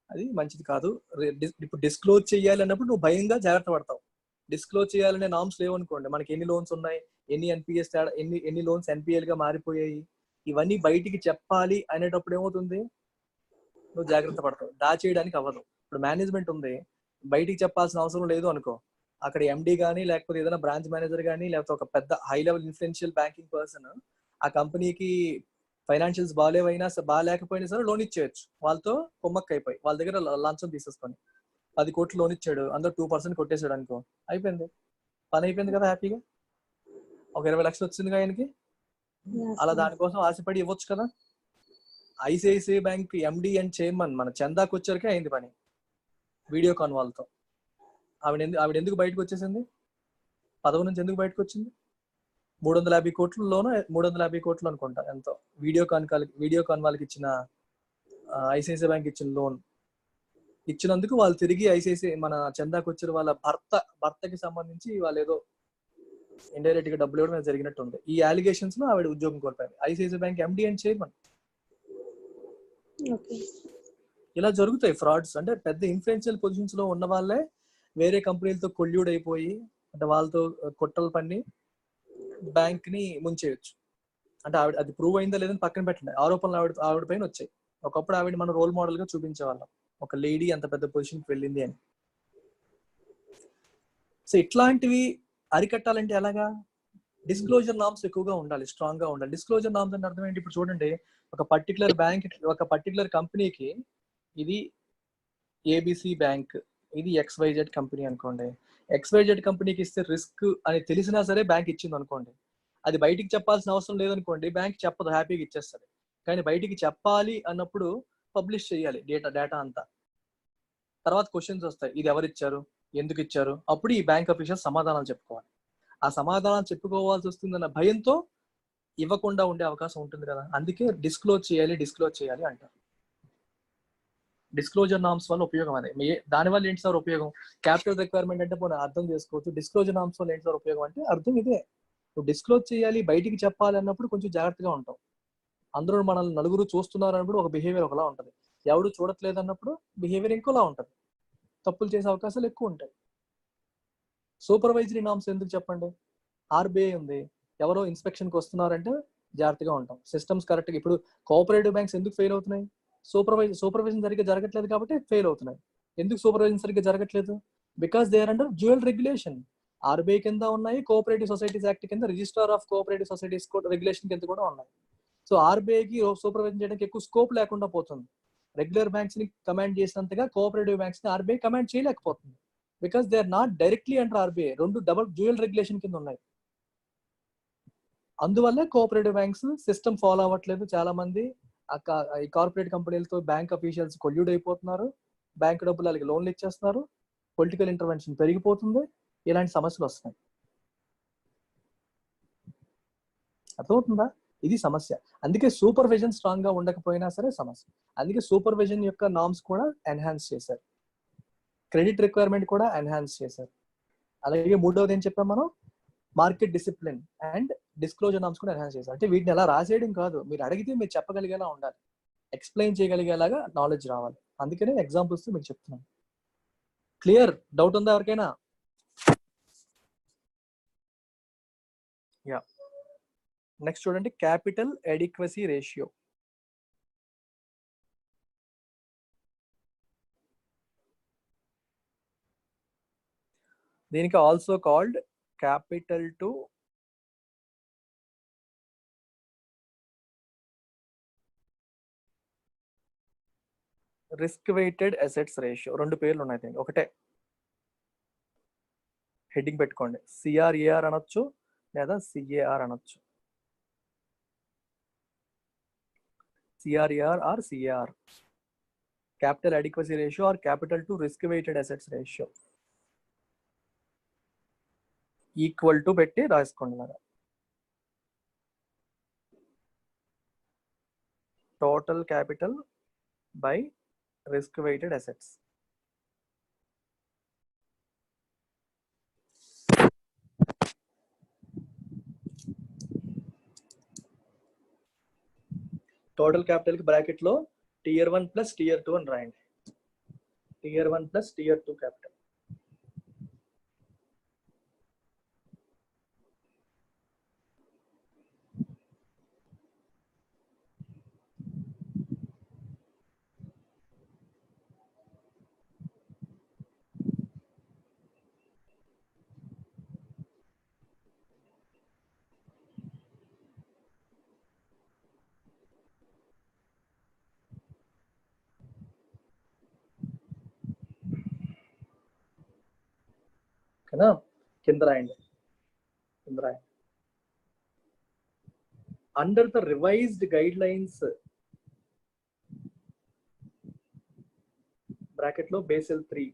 అది మంచిది కాదు. ఇప్పుడు డిస్క్లోజ్ చేయాలి అన్నప్పుడు నువ్వు భయంగా జాగ్రత్త పడతావు. డిస్క్లోజ్ చేయాలనే నామ్స్ లేవనుకోండి, మనకి ఎన్ని లోన్స్ ఉన్నాయి, ఎన్ని ఎన్పిఎస్ ఎన్ని లోన్స్ ఎన్పిఎల్ గా మారిపోయాయి, ఇవన్నీ బయటికి చెప్పాలి అనేటప్పుడు ఏమవుతుంది, నువ్వు జాగ్రత్త పడతావు. దాచేయడానికి అవ్వదు. ఇప్పుడు మేనేజ్మెంట్ ఉంది, బయటికి చెప్పాల్సిన అవసరం లేదు అనుకో, అక్కడ ఎండి కానీ లేకపోతే ఏదైనా బ్రాంచ్ మేనేజర్ కానీ లేకపోతే ఒక పెద్ద high level influential banking person ఆ కంపెనీకి ఫైనాన్షియల్స్ బాగాలేకపోయినా సరే లోన్ ఇచ్చేయచ్చు. వాళ్ళతో కొమ్మక్క అయిపోయి వాళ్ళ దగ్గర లంచం తీసేసుకొని 10 కోట్లు లోన్ ఇచ్చాడు, అందరూ 2% కొట్టేశాడు అనుకో, అయిపోయింది పని, అయిపోయింది కదా హ్యాపీగా. ఒక 20 లక్షలు వచ్చింది ఆయనకి. అలా దానికోసం ఆశపడి ఇవ్వచ్చు కదా. ICICI bank MD and chairman మన చందాకు వచ్చారికే అయింది పని వీడియోకాన్ వాళ్ళతో. ఆవిడ ఎందుకు బయటకు వచ్చేసింది, పదవి నుంచి ఎందుకు బయటకు వచ్చింది? 350 కోట్లలోనూ 350 కోట్లు అనుకుంటా ఎంతో వీడియోకాన్ వాళ్ళకి ఇచ్చిన ఐసిఐసిఐ బ్యాంక్ ఇచ్చిన లోన్ ఇచ్చినందుకు వాళ్ళు తిరిగి ఐసిఐసిఐ మన చందాకు వచ్చారు వాళ్ళ భర్తకి సంబంధించి వాళ్ళు ఏదో ఇండైరెక్ట్ గా డబ్బులు ఇవ్వడం జరిగినట్టు ఉంది. ఈ అలిగేషన్స్ లో ఆవిడ ఉద్యోగం కోల్పోయింది, ICICI bank MD and chairman. ఇలా జరుగుతాయి ఫ్రాడ్స్. అంటే పెద్ద ఇన్ఫ్లుయెన్షియల్ పొజిషన్స్ లో ఉన్న వాళ్ళే వేరే కంపెనీలతో కొల్యూడ్ అయిపోయి అంటే వాళ్ళతో కుట్రలు పన్ని బ్యాంక్ ని ముంచేయచ్చు. అంటే ఆవిడ అది ప్రూవ్ అయిందా లేదని పక్కన పెట్టండి, ఆరోపణలు ఆవిడ పైన వచ్చాయి. ఒకప్పుడు ఆవిడ మన రోల్ మోడల్ గా చూపించేవాళ్ళం, ఒక లేడీ అంత పెద్ద పొజిషన్కి వెళ్ళింది అని. సో ఇట్లాంటివి అరికట్టాలంటే ఎలాగా? డిస్క్లోజర్ నామ్స్ ఎక్కువగా ఉండాలి, స్ట్రాంగ్ గా ఉండాలి. డిస్క్లోజర్ నామ్స్ అంటే అర్థం ఏంటి? ఇప్పుడు చూడండి, ఒక పర్టికులర్ బ్యాంక్, ఒక పర్టికులర్ కంపెనీకి, ఇది ఏబిసి బ్యాంక్, ఇది XYZ కంపెనీ అనుకోండి. XYZ కంపెనీకి ఇస్తే రిస్క్ అని తెలిసినా సరే బ్యాంక్ ఇచ్చింది అనుకోండి, అది బయటికి చెప్పాల్సిన అవసరం లేదనుకోండి, బ్యాంక్ చెప్పదు, హ్యాపీగా ఇచ్చేస్తుంది. కానీ బయటికి చెప్పాలి అన్నప్పుడు పబ్లిష్ చేయాలి డేటా అంతా. తర్వాత క్వశ్చన్స్ వస్తాయి, ఇది ఎవరు ఇచ్చారు, ఎందుకు ఇచ్చారు, అప్పుడు ఈ బ్యాంక్ అఫీషియల్ సమాధానాలు చెప్పుకోవాలి. ఆ సమాధానాలు చెప్పుకోవాల్సి వస్తుందన్న భయంతో ఇవ్వకుండా ఉండే అవకాశం ఉంటుంది కదా, అందుకే డిస్క్లోజ్ చేయాలి అంటారు. డిస్క్లోజర్ నామ్స్ వల్ల ఉపయోగం అదే. దానివల్ల ఏంటి సార్ ఉపయోగం? క్యాపిటల్ రిక్వైర్మెంట్ అంటే పోనీ అర్థం చేసుకోవచ్చు. డిస్క్లోజర్ నామ్స్ వల్ల ఏంటి సార్ ఉపయోగం అంటే అర్థం ఇదే, నువ్వు డిస్క్లోజ్ చేయాలి, బయటికి చెప్పాలి అన్నప్పుడు కొంచెం జాగ్రత్తగా ఉంటావు. అందరూ మనల్ని నలుగురు చూస్తున్నారు అన్నప్పుడు ఒక బిహేవియర్ ఒకలా ఉంటుంది, ఎవడు చూడట్లేదు అన్నప్పుడు బిహేవియర్ ఇంకోలా ఉంటుంది, తప్పులు చేసే అవకాశాలు ఎక్కువ ఉంటాయి. సూపర్వైజరీ నామ్స్ ఎందుకు చెప్పండి? ఆర్బీఐ ఉంది, ఎవరో ఇన్స్పెక్షన్కి వస్తున్నారంటే జాగ్రత్తగా ఉంటాం. సిస్టమ్స్ కరెక్ట్గా, ఇప్పుడు కోఆపరేటివ్ బ్యాంక్స్ ఎందుకు ఫెయిల్ అవుతున్నాయి? సూపర్విజన్ సరిగ్గా జరగట్లేదు కాబట్టి ఫెయిల్ అవుతున్నాయి. ఎందుకు సూపర్విజన్ సరిగ్గా జరగట్లేదు? Because they are under dual regulation. RBI కింద ఉన్నాయి, కోఆపరేటివ్ సొసైటీస్ యాక్ట్ కింద register of cooperative societies regulation కింద కూడా ఉన్నాయి. సో ఆర్బీఐకి సూపర్విజన్ చేయడానికి ఎక్కువ స్కోప్ లేకుండా పోతుంది. రెగ్యులర్ బ్యాంక్స్ ని కమాండ్ చేసినంతగా కోఆపరేటివ్ బ్యాంక్స్ ని ఆర్బీఐ కమాండ్ చేయలేకపోతుంది, because they are not directly under RBI. రెండు డబుల్ డ్యూయల్ రెగ్యులేషన్ కింద ఉన్నాయి. అందువల్ల కోఆపరేటివ్ బ్యాంక్స్ సిస్టమ్ ఫాలో అవ్వట్లేదు. చాలా మంది ఈ కార్పొరేట్ కంపెనీలతో బ్యాంక్ అఫీషియల్స్ కొల్యూడ్ అయిపోతున్నారు, బ్యాంక్ డబ్బులు వాళ్ళకి లోన్లు ఇచ్చేస్తున్నారు, పొలిటికల్ ఇంటర్వెన్షన్ పెరిగిపోతుంది, ఇలాంటి సమస్యలు వస్తున్నాయి. అర్థమవుతుందా? ఇది సమస్య. అందుకే సూపర్విజన్ స్ట్రాంగ్ గా ఉండకపోయినా సరే సమస్య. అందుకే సూపర్విజన్ యొక్క నామ్స్ కూడా ఎన్హాన్స్ చేశారు, క్రెడిట్ రిక్వైర్మెంట్ కూడా ఎన్హాన్స్ చేశారు. అలాగే మూడవది ఏం చెప్పాం మనం, market discipline and disclosure norms కూడా ఎన్హాన్స్ చేశారు. అంటే వీటిని ఎలా రాసేయడం కాదు, మీరు అడిగితే మీరు చెప్పగలిగేలా ఉండాలి, ఎక్స్ప్లెయిన్ చేయగలిగేలాగా నాలెడ్జ్ రావాలి. అందుకనే ఎగ్జాంపుల్స్ మీకు చెప్తున్నాను. క్లియర్? డౌట్ ఉందా ఎవరికైనా? యా, నెక్స్ట్ చూడండి, క్యాపిటల్ అడిక్వసీ రేషియో. దీనికి also called capital to risk weighted assets ratio. 2 పేర్లు ఉన్నాయి దీనికి, ఒకటే హెడ్డింగ్ పెట్టుకోండి. సిఆర్ఏఆర్ అనొచ్చు లేదా సిఏఆర్ అనొచ్చు. CRAR or CAR, capital adequacy ratio or capital to risk weighted assets ratio equal to పెట్టి రాసుకోండి. మరి total capital by risk weighted assets. Total capital కి బ్రాకెట్ లో tier 1 ప్లస్ tier 2 అని రాయండి. tier 1 plus tier 2 capital. కింద రాయండి. Under the revised guidelines bracket లో Basel 3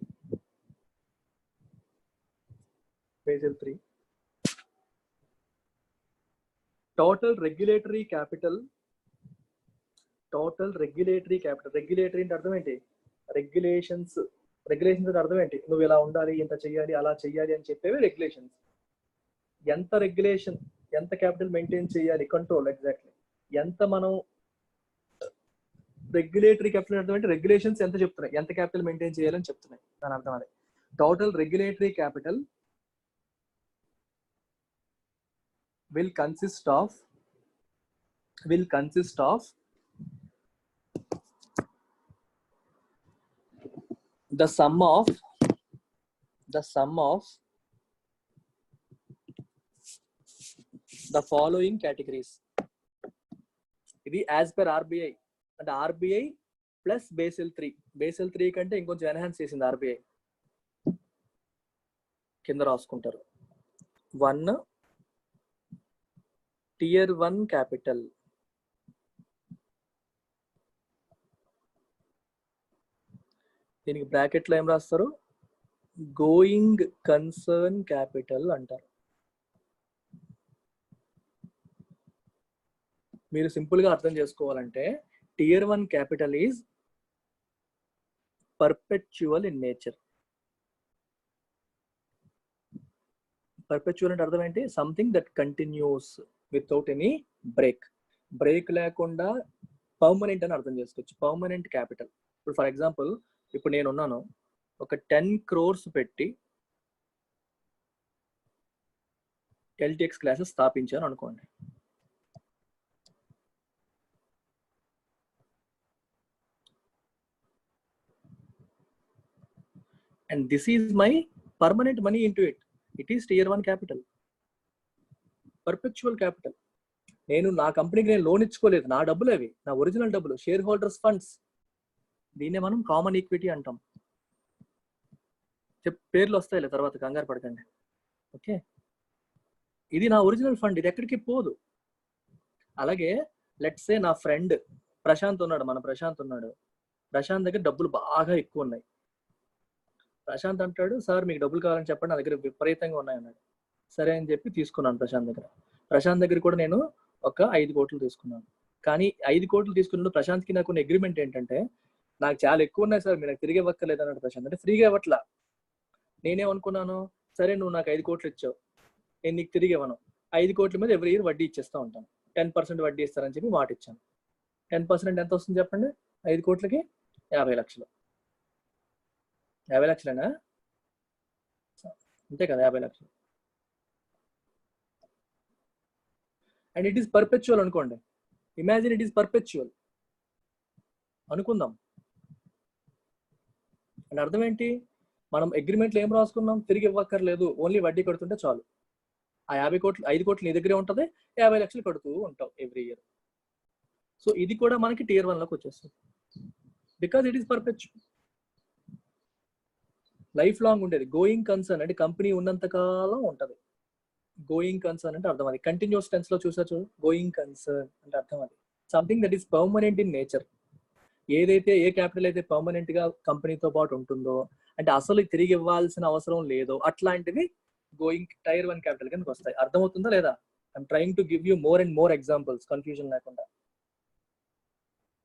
total regulatory capital. Regulatory అంటే అర్థం ఏంటి? రెగ్యులేషన్స్ అంటే అర్థం ఏంటి? నువ్వు ఇలా ఉండాలి, ఇంత చెయ్యాలి, అలా చెయ్యాలి అని చెప్పేవి రెగ్యులేషన్స్. ఎంత రెగ్యులేషన్, ఎంత క్యాపిటల్ మెయింటైన్ చేయాలి, కంట్రోల్. ఎగ్జాక్ట్లీ ఎంత మనం రెగ్యులేటరీ క్యాపిటల్ అర్థం ఏంటి? రెగ్యులేషన్స్ ఎంత చెప్తున్నాయి, ఎంత క్యాపిటల్ మెయింటైన్ చేయాలని చెప్తున్నాయి, దాని అర్థం అది. Total regulatory capital will consist of the sum of the following categories. ఇది యాజ్ పర్ ఆర్బిఐ, అంటే ఆర్బిఐ ప్లస్ బేసిల్ 3 కంటే ఇంకొంచెం ఎన్హాన్స్ చేసింది ఆర్బిఐ. కింద రాసుకుంటారు. 1 tier 1 capital, దీనికి బ్రాకెట్ లో ఏం రాస్తారు? గోయింగ్ కన్సర్న్ క్యాపిటల్ అంటారు. మీరు సింపుల్ గా అర్థం చేసుకోవాలంటే tier 1 capital is perpetual in nature. Perpetual అంటే అర్థం ఏంటి? Something that continuous without any break లేకుండా పర్మనెంట్ అని అర్థం చేసుకోవచ్చు. Permanent capital. ఇప్పుడు ఫర్ ఎగ్జాంపుల్, ఇప్పుడు నేను ఉన్నాను, ఒక 10 crores పెట్టి LTX క్లాసెస్ స్థాపించాను అనుకోండి. And this is my permanent money into it. It is tier 1 capital, perpetual capital. నేను నా కంపెనీకి నేను లోన్ ఇచ్చుకోలేదు, నా డబ్బులు అవి, నా ఒరిజినల్ డబ్బులు, షేర్ హోల్డర్స్ ఫండ్స్. దీన్నే మనం కామన్ ఈక్విటీ అంటాం. పేర్లు వస్తాయిలే తర్వాత, కంగారు పడకండి. ఓకే, ఇది నా ఒరిజినల్ ఫండ్, ఇది ఎక్కడికి పోదు. అలాగే లెట్స్ సే నా ఫ్రెండ్ ప్రశాంత్ ఉన్నాడు, ప్రశాంత్ దగ్గర డబ్బులు బాగా ఎక్కువ ఉన్నాయి. ప్రశాంత్ అంటాడు, సార్ మీకు డబ్బులు కావాలని చెప్పండి, నా దగ్గర విపరీతంగా ఉన్నాయన్నాడు. సరే అని చెప్పి తీసుకున్నాను ప్రశాంత్ దగ్గర కూడా నేను ఒక 5 కోట్లు తీసుకున్నాను. కానీ 5 కోట్లు తీసుకున్నప్పుడు ప్రశాంత్కి నాకు అగ్రిమెంట్ ఏంటంటే, నాకు చాలా ఎక్కువ ఉన్నాయి సార్, మీరు నాకు తిరిగి ఇవ్వక్కర్లేదు అన్నాడు ప్రశాంత్. అంటే ఫ్రీగా ఇవ్వట్లా. నేనేమనుకున్నాను, సరే నువ్వు నాకు 5 కోట్లు ఇచ్చావు, నేను నీకు తిరిగి ఇవ్వను, 5 కోట్ల మీద ఎవ్రీ ఇయర్ వడ్డీ ఇచ్చేస్తూ ఉంటాను, 10% వడ్డీ ఇస్తారని చెప్పి మాట ఇచ్చాను. 10% ఎంత వస్తుంది చెప్పండి? 5 కోట్లకి 50 లక్షలు. 50 లక్షలేనా? అంతే కదా, 50 లక్షలు. అండ్ ఇట్ ఈస్ పర్పెచువల్ అనుకోండి. ఇమాజిన్ ఇట్ ఈస్ పర్పెచువల్ అనుకుందాం. అండ్ అర్థం ఏంటి? మనం అగ్రిమెంట్లో ఏం రాసుకున్నాం? తిరిగి ఇవ్వక్కర్లేదు, ఓన్లీ వడ్డీ కడుతుంటే చాలు. ఆ 50 కోట్లు 5 కోట్లు నీ దగ్గరే ఉంటుంది, 50 లక్షలు కడుతూ ఉంటావు ఎవ్రీ ఇయర్. సో ఇది కూడా మనకి Tier 1 లోకి వచ్చేస్తుంది, because it is perpetual, life long ఉండేది. గోయింగ్ కన్సర్న్ అంటే కంపెనీ ఉన్నంత కాలం ఉంటుంది. గోయింగ్ కన్సర్న్ అంటే అర్థం అది. కంటిన్యూస్ టెన్స్ లో చూసొచ్చు, గోయింగ్ కన్సర్న్ అంటే అర్థం అది something that is permanent in nature. ఏదైతే ఏ క్యాపిటల్ అయితే పర్మనెంట్ గా కంపెనీతో పాటు ఉంటుందో, అంటే అసలు తిరిగి ఇవ్వాల్సిన అవసరం లేదో, అట్లాంటివి గోయింగ్ Tier 1 క్యాపిటల్ కిందకి వస్తాయి. అర్థమవుతుందా లేదా? I'm trying to give you more and more examples, confusion లేకుండా.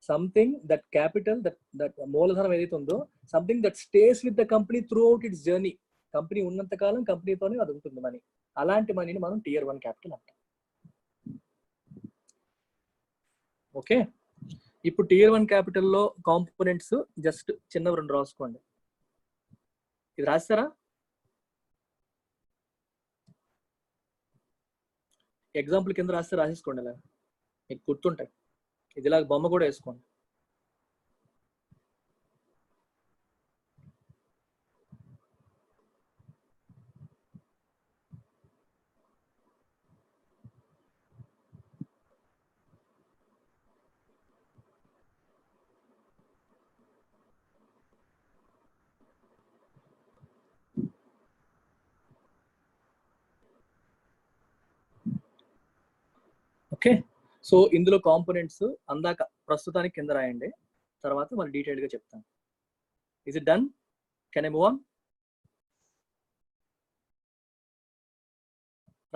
సంథింగ్ దట్ క్యాపిటల్ దట్ మూలధనం ఏదైతే ఉందో, something that stays with the company through out it's journey. Company ఉన్నంత కాలం కంపెనీతోనే అది ఉంటుంది మనీ. అలాంటి మనీని మనం Tier 1 క్యాపిటల్ అంటాం. ఓకే, ఇప్పుడు Tier 1 క్యాపిటల్ లో కాంపోనెంట్స్ జస్ట్ చిన్న 2 రాసుకోండి. ఇది రాస్తారా? ఎగ్జాంపుల్ కింద రాస్తే రాసేసుకోండి, ఇలా మీకు గుర్తుంటాయి. ఇదిలాగా బొమ్మ కూడా వేసుకోండి. ఓకే, సో ఇందులో కాంపోనెంట్స్ అందాక ప్రస్తుతానికి కింద రాయండి, తర్వాత మరి డీటెయిల్ గా చెప్తాను. Is it done? Can I move on?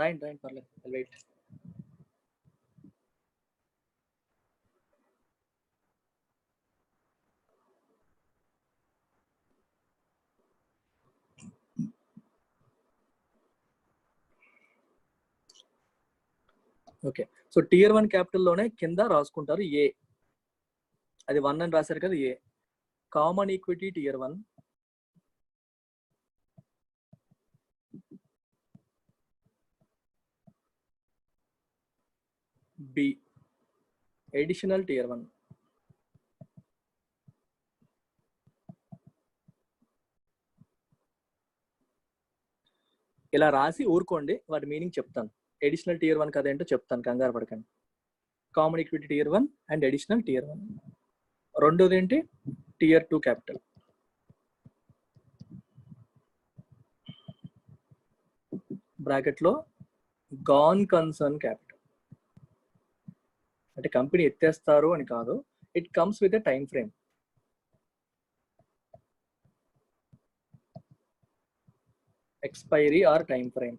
రాయండి పర్లేదు, wait. Okay, so Tier 1 capital లోనే కింద రాసుకుంటారు ఏ, అది 1 అని రాశారు కదా, A common equity Tier 1, B additional Tier 1, ఇలా రాసి ఊరుకోండి, వాటి మీనింగ్ చెప్తాను. ఎడిషనల్ Tier 1 కదా ఏంటో చెప్తాను, కంగారు పడకండి. Common equity Tier 1 and additional Tier 1. రెండోది ఏంటి? Tier 2 capital. బ్రాకెట్ లో గాన్ కన్సర్న్ క్యాపిటల్. అంటే కంపెనీ ఎత్తేస్తారు అని కాదు, it comes with a time frame. Expiry or time frame.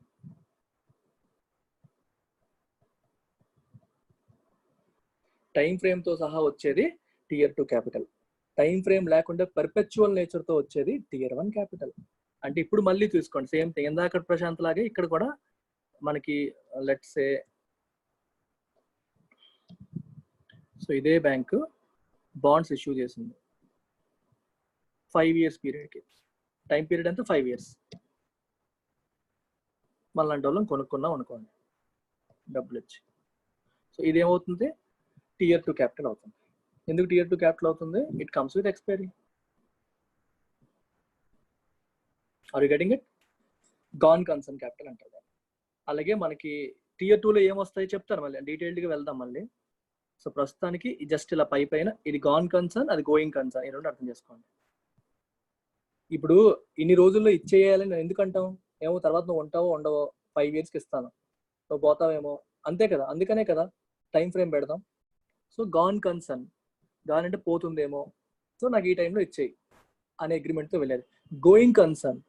Time frame తో సహా వచ్చేది Tier 2 క్యాపిటల్. టైం ఫ్రేమ్ లేకుండా పర్పెచువల్ నేచర్ తో వచ్చేది Tier 1 క్యాపిటల్. అంటే ఇప్పుడు మళ్ళీ తీసుకోండి, సేమ్ థింగ్ ఇందాక ప్రశాంత్ లాగే ఇక్కడ కూడా మనకి లెట్స్ సే, సో ఇదే బ్యాంకు బాండ్స్ ఇష్యూ చేసింది 5 years పీరియడ్కి. టైం పీరియడ్ అంతా 5 years. మళ్ళీ వాళ్ళం కొనుక్కున్నాం అనుకోండి డబ్బులు ఇచ్చి. సో ఇదేమవుతుంది? Tier 2 క్యాపిటల్ అవుతుంది. ఎందుకు Tier 2 క్యాపిటల్ అవుతుంది? It comes with expiry. Are you getting it? Going concern capital అంటారు. అలాగే మనకి Tier 2 లో ఏమొస్తాయి చెప్తాను, మళ్ళీ డీటెయిల్డ్గా వెళ్దాం మళ్ళీ. సో ప్రస్తుతానికి జస్ట్ ఇలా పైన ఇది గాన్ కన్సర్న్, అది గోయింగ్ కన్సర్న్, ఈ రెండు అర్థం చేసుకోండి. ఇప్పుడు ఇన్ని రోజుల్లో ఇచ్చేయాలని నేను ఎందుకంటాం? ఏమో తర్వాత నువ్వు ఉంటావో ఉండవో, 5 yearsకి ఇస్తాను, నువ్వు పోతావేమో, అంతే కదా, అందుకనే కదా టైం ఫ్రేమ్ పెడదాం. సో గాన్ కన్సర్న్, గాన్ అంటే పోతుందేమో, సో నాకు ఈ టైంలో ఇచ్చేయి అనే అగ్రిమెంట్తో వెళ్ళేది. గోయింగ్ కన్సర్న్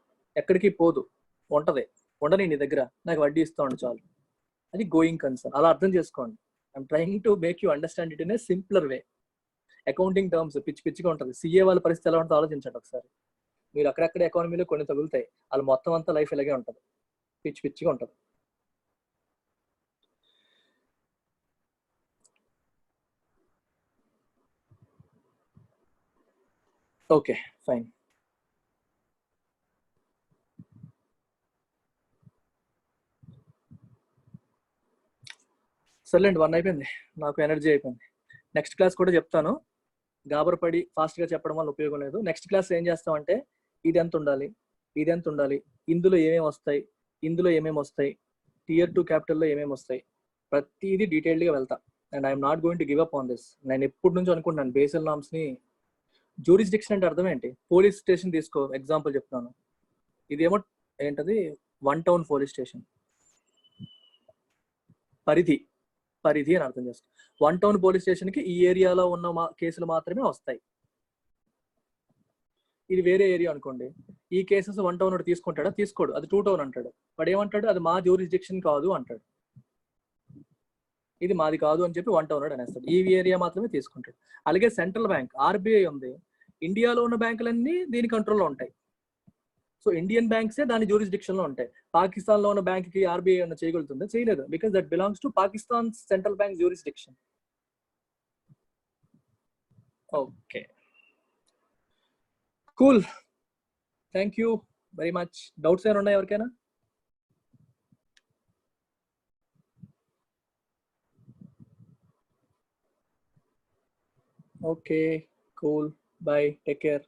ఎక్కడికి పోదు, ఉండని నీ దగ్గర, నాకు వడ్డీ ఇస్తా ఉండు చాలు, అది గోయింగ్ కన్సర్న్. అలా అర్థం చేసుకోండి. I'm trying to make you understand it in a simpler way. Accounting terms పిచ్చిగా ఉంటుంది. CA వాళ్ళ పరిస్థితి ఎలా ఉంటుందో ఆలోచించండి ఒకసారి. మీరు అక్కడక్కడ ఎకానమీలో కొన్ని తగులుతాయి, వాళ్ళు మొత్తం అంతా లైఫ్ ఇలాగే ఉంటుంది, పిచ్చిగా ఉంటుంది. Okay fine. సర్లేండి, 1 అయిపోయింది, నాకు ఎనర్జీ అయిపోయింది. నెక్స్ట్ క్లాస్ కూడా చెప్తాను, గాబరపడి ఫాస్ట్గా చెప్పడం వల్ల ఉపయోగం లేదు. నెక్స్ట్ క్లాస్ ఏం చేస్తామంటే ఇది ఎంత ఉండాలి, ఇది ఎంత ఉండాలి, ఇందులో ఏమేమి వస్తాయి, ఇందులో ఏమేమి వస్తాయి, tier 2 క్యాపిటల్లో ఏమేమి వస్తాయి, ప్రతిదీ డీటెయిల్డ్గా వెళ్తా. And I'm not going to give up on this. నేను ఎప్పటి నుంచి అనుకుంటున్నాను బేసల్ నామ్స్ని. జ్యూరిస్డిక్షన్ అంటే అర్థం ఏంటి? పోలీస్ స్టేషన్ తీసుకో, ఎగ్జాంపుల్ చెప్తాను. ఇదేమో ఏంటది, 1 టౌన్ పోలీస్ స్టేషన్. పరిధి అని అర్థం చేసుకో. 1 టౌన్ పోలీస్ స్టేషన్కి ఈ ఏరియాలో ఉన్న కేసులు మాత్రమే వస్తాయి. ఇది వేరే ఏరియా అనుకోండి, ఈ కేసెస్ 1 టౌన్ తీసుకుంటాడా? తీసుకోడు, అది 2 టౌన్ అంటాడు. వాడు ఏమంటాడు? అది మా జ్యూరిస్డిక్షన్ కాదు అంటాడు. ఇది మాది కాదు అని చెప్పి 1 టౌన్ అనేస్తాడు. ఈ ఏరియా మాత్రమే తీసుకుంటాడు. అలాగే సెంట్రల్ బ్యాంక్ ఆర్బీఐ ఉంది, ఇండియాలో ఉన్న బ్యాంకులన్నీ దీని కంట్రోల్లో ఉంటాయి. సో ఇండియన్ బ్యాంక్సే దాని జ్యూరిస్డిక్షన్ లో ఉంటాయి. పాకిస్తాన్ లో ఉన్న బ్యాంక్ కి ఆర్బీఐ ఏమైనా చేయగలుగుతుందా? చేయలేదు, because that belongs to Pakistan central bank jurisdiction. Okay, cool, thank you very much. Doubts ఏమైనా ఉన్నాయి ఎవరికైనా? Okay, cool, by, take care.